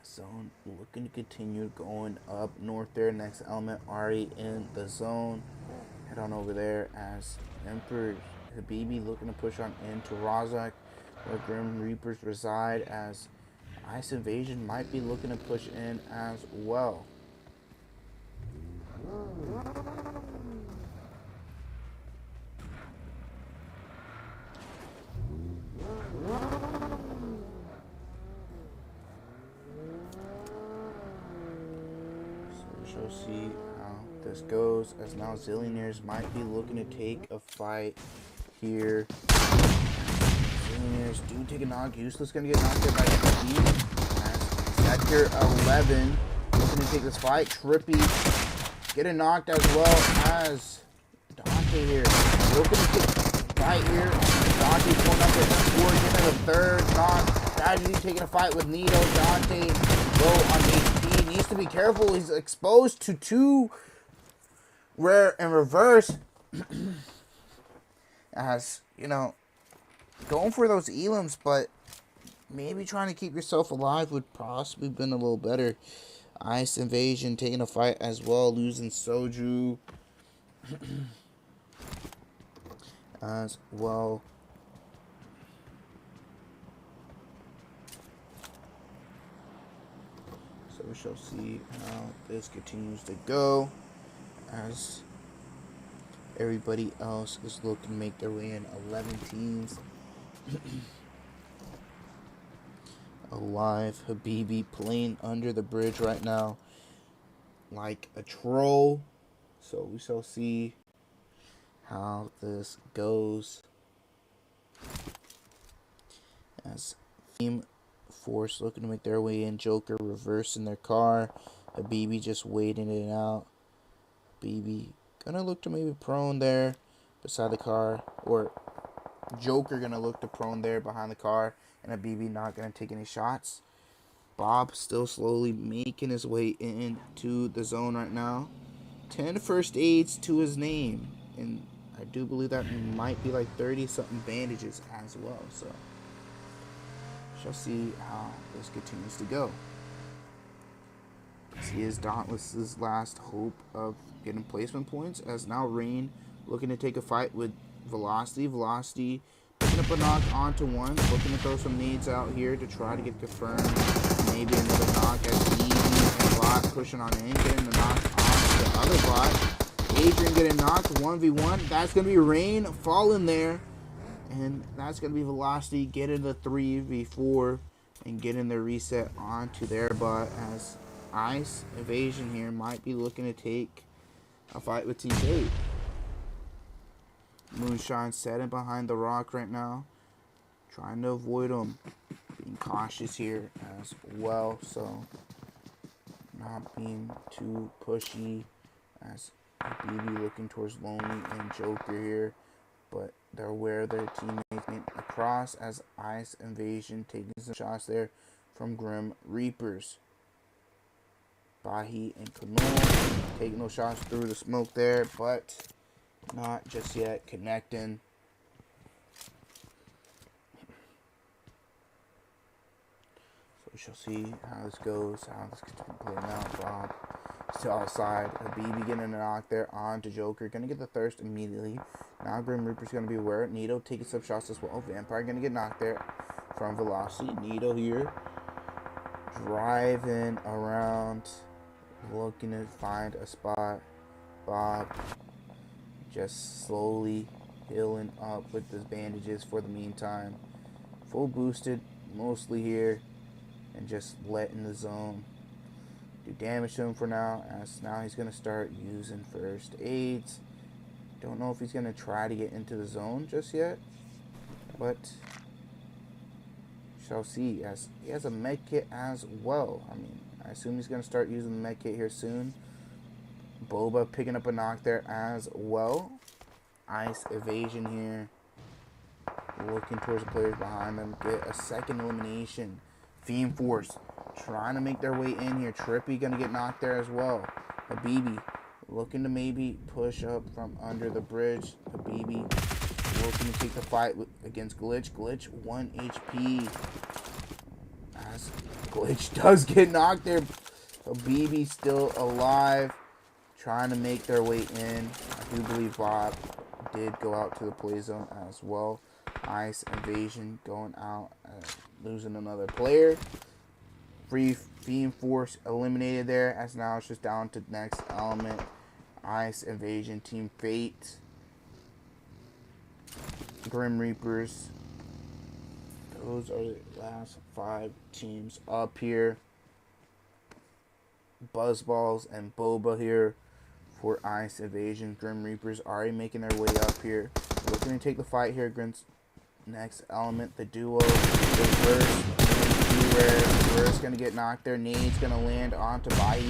Zone looking to continue going up north there. Next element already in the zone. Head on over there as Emperor Habibi looking to push on into Razak, where Grim Reapers reside, as Ice Invasion might be looking to push in as well. We'll see how this goes, as now Zillionaires might be looking to take a fight here. Zillionaires do take a knock. Useless gonna get knocked there by Trippy. As Sector 11 looking to take this fight. Trippy getting knocked as well as Dante here. Looking to take a fight here. Dante pulling up with four, getting a third knock. Tragedy taking a fight with Nito. Dante low on HP. Needs to be careful. He's exposed to 2 rare and reverse. As you know, going for those elims, but maybe trying to keep yourself alive would possibly been a little better. Ice Invasion taking a fight as well, losing Soju as well. So we shall see how this continues to go, as everybody else is looking to make their way in. 11 teams alive. Habibi playing under the bridge right now like a troll. So we shall see how this goes, as Feam Force looking to make their way in. Joker reversing their car. Habibi just waiting it out. Habibi gonna look to maybe prone there beside the car, or Joker gonna look to prone there behind the car, and Habibi not gonna take any shots. Bob still slowly making his way into the zone right now. 10 first aids to his name, and I do believe that might be like 30 something bandages as well. So shall see how this continues to go. This is Dauntless's last hope of getting placement points, as now Rain looking to take a fight with Velocity. Velocity picking up a knock onto one, looking to throw some nades out here to try to get confirmed. Maybe another knock as Evie and Bot pushing on in, getting the knock onto the other Bot. Adrian getting knocked 1v1. That's going to be Rain falling there. And that's going to be Velocity getting the 3v4 and getting the reset onto their Bot, as Ice Invasion here might be looking to take a fight with Team 8. Moonshine setting behind the rock right now, trying to avoid him. Being cautious here as well, so not being too pushy, as BB looking towards Lonely and Joker here, but they're aware their teammates getting across, as Ice Invasion taking some shots there from Grim Reapers. Bahi and Kanul taking those shots through the smoke there, but not just yet connecting. So we shall see how this goes, how this gets played out. Bob still outside. Habibi getting a knock there on to Joker. Gonna get the thirst immediately. Now Grim Reaper's gonna be aware. Nito taking some shots as well. Vampire gonna get knocked there from Velocity. Nito here driving around, looking to find a spot Bob just slowly healing up with his bandages for the meantime. Full boosted mostly here, and just letting the zone do damage to him for now, as now he's going to start using first aids. Don't know if he's going to try to get into the zone just yet, but shall see, as he has a med kit as well. I mean, I assume he's going to start using the med kit here soon. Boba picking up a knock there as well. Ice evasion here. Looking towards the players behind them. Get a second elimination. Feam Force trying to make their way in here. Trippy going to get knocked there as well. Habibi looking to maybe push up from under the bridge. Habibi looking to take the fight against Glitch. Glitch 1 HP. As Glitch does get knocked there. Habibi still alive. Trying to make their way in. I do believe Bob did go out to the play zone as well. Ice invasion going out. Losing another player. Feam Force eliminated there, as now it's just down to next element. Ice invasion, Team Fate, Grim Reapers. Those are the last 5 teams up here. Buzzballs and Boba here for Ice Evasion. Grim Reapers already making their way up here. Looking to take the fight here against next element, the duo. Reverse, Reverse going to get knocked there. Nade's going to land onto Bai,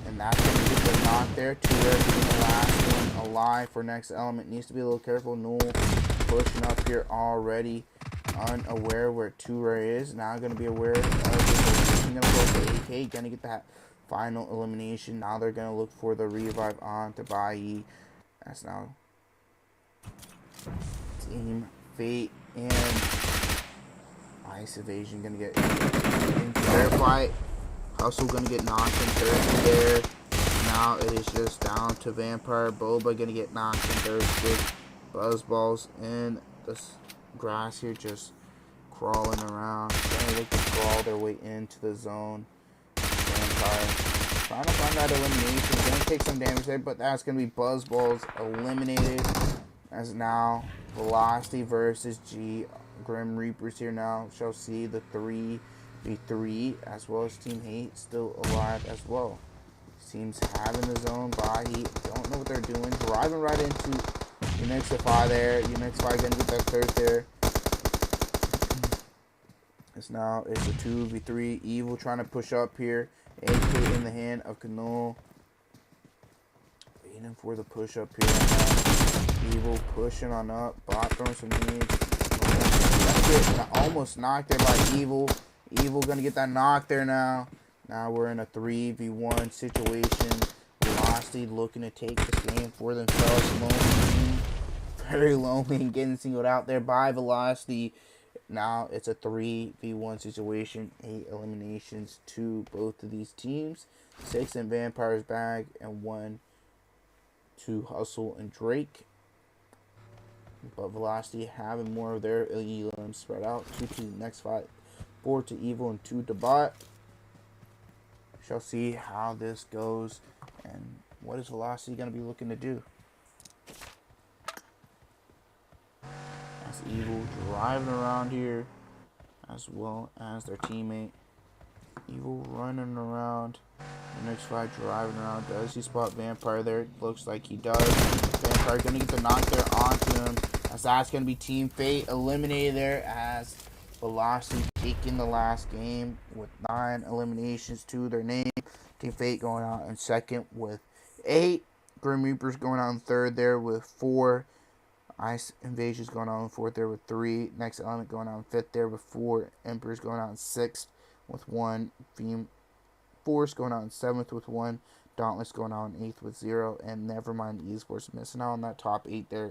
and that's going to get the knock there. Two Rare being the last one alive for next element. Needs to be a little careful. Null pushing up here already. Unaware where Two Rare is. Now going to be aware of this. Going to go for AK. Going to get that final elimination. Now they're going to look for the revive on to Bai. That's now Team Fate and Ice Evasion going to get into their fight. Hustle going to get knocked in third there. Now it is just down to Vampire. Boba going to get knocked in third. Buzzballs in the grass here, just crawling around. Going to look to crawl their way into the zone. Vampire trying to find that elimination. Going to take some damage there, but that's going to be Buzzballs eliminated. As now Velocity versus G. Grim Reapers here now. Shall see the 3v3, as well as Team Hate still alive as well. Teams having the zone by Heat. Don't know what they're doing. Driving right into Unixify there. Unixify gonna get that third there. It's a 2v3. Evil trying to push up here. AK in the hand of Canole. Waiting for the push up here. Evil pushing on up. Bot throwing some nades. Almost knocked there by Evil. Evil gonna get that knock there now. Now we're in a 3v1 situation. Velocity looking to take this game for themselves. Lonely, very lonely, and getting singled out there by Velocity. Now it's a 3v1 situation. 8 eliminations to both of these teams. 6 in Vampire's bag and 1 to Hustle and Drake. But Velocity having more of their elims spread out. 2 to the next fight. 4 to Evil and 2 to Bot. Shall see how this goes and what is Velocity going to be looking to do. As Evil driving around here, as well as their teammate. Evil running around. The next fight driving around. Does he spot Vampire there? Looks like he does. Vampire going to get the knock there onto him. As that's going to be Team Fate eliminated there, as Velocity taking the last game with 9 eliminations to their name. Team Fate going out in second with 8. Grim Reapers going out in third there with 4. Ice Invasions going out in fourth there with 3. Next Element going out in fifth there with 4. Emperors going out in sixth with 1. Feam Force going out in seventh with 1. Dauntless going out in eighth with 0. And NeverMind Esports missing out on that top 8 there,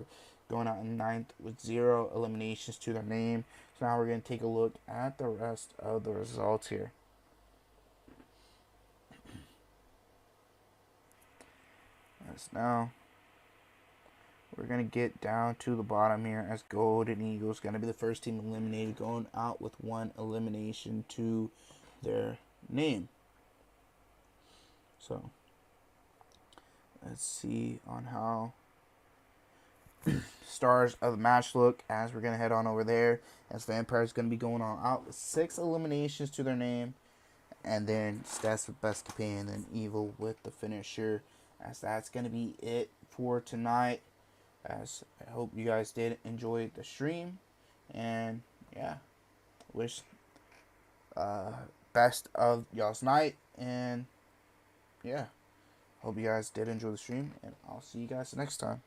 going out in ninth with 0 eliminations to their name. So now we're going to take a look at the rest of the results here. As now we're going to get down to the bottom here, as Golden Eagles going to be the first team eliminated, going out with 1 elimination to their name. So let's see on how stars of the match look as we're gonna head on over there. As Vampire's gonna be going on out with 6 eliminations to their name, and then Stats with best companion, and Evil with the finisher. As that's gonna be it for tonight. As I hope you guys did enjoy the stream, and yeah, wish best of y'all's night, and yeah, hope you guys did enjoy the stream, and I'll see you guys next time.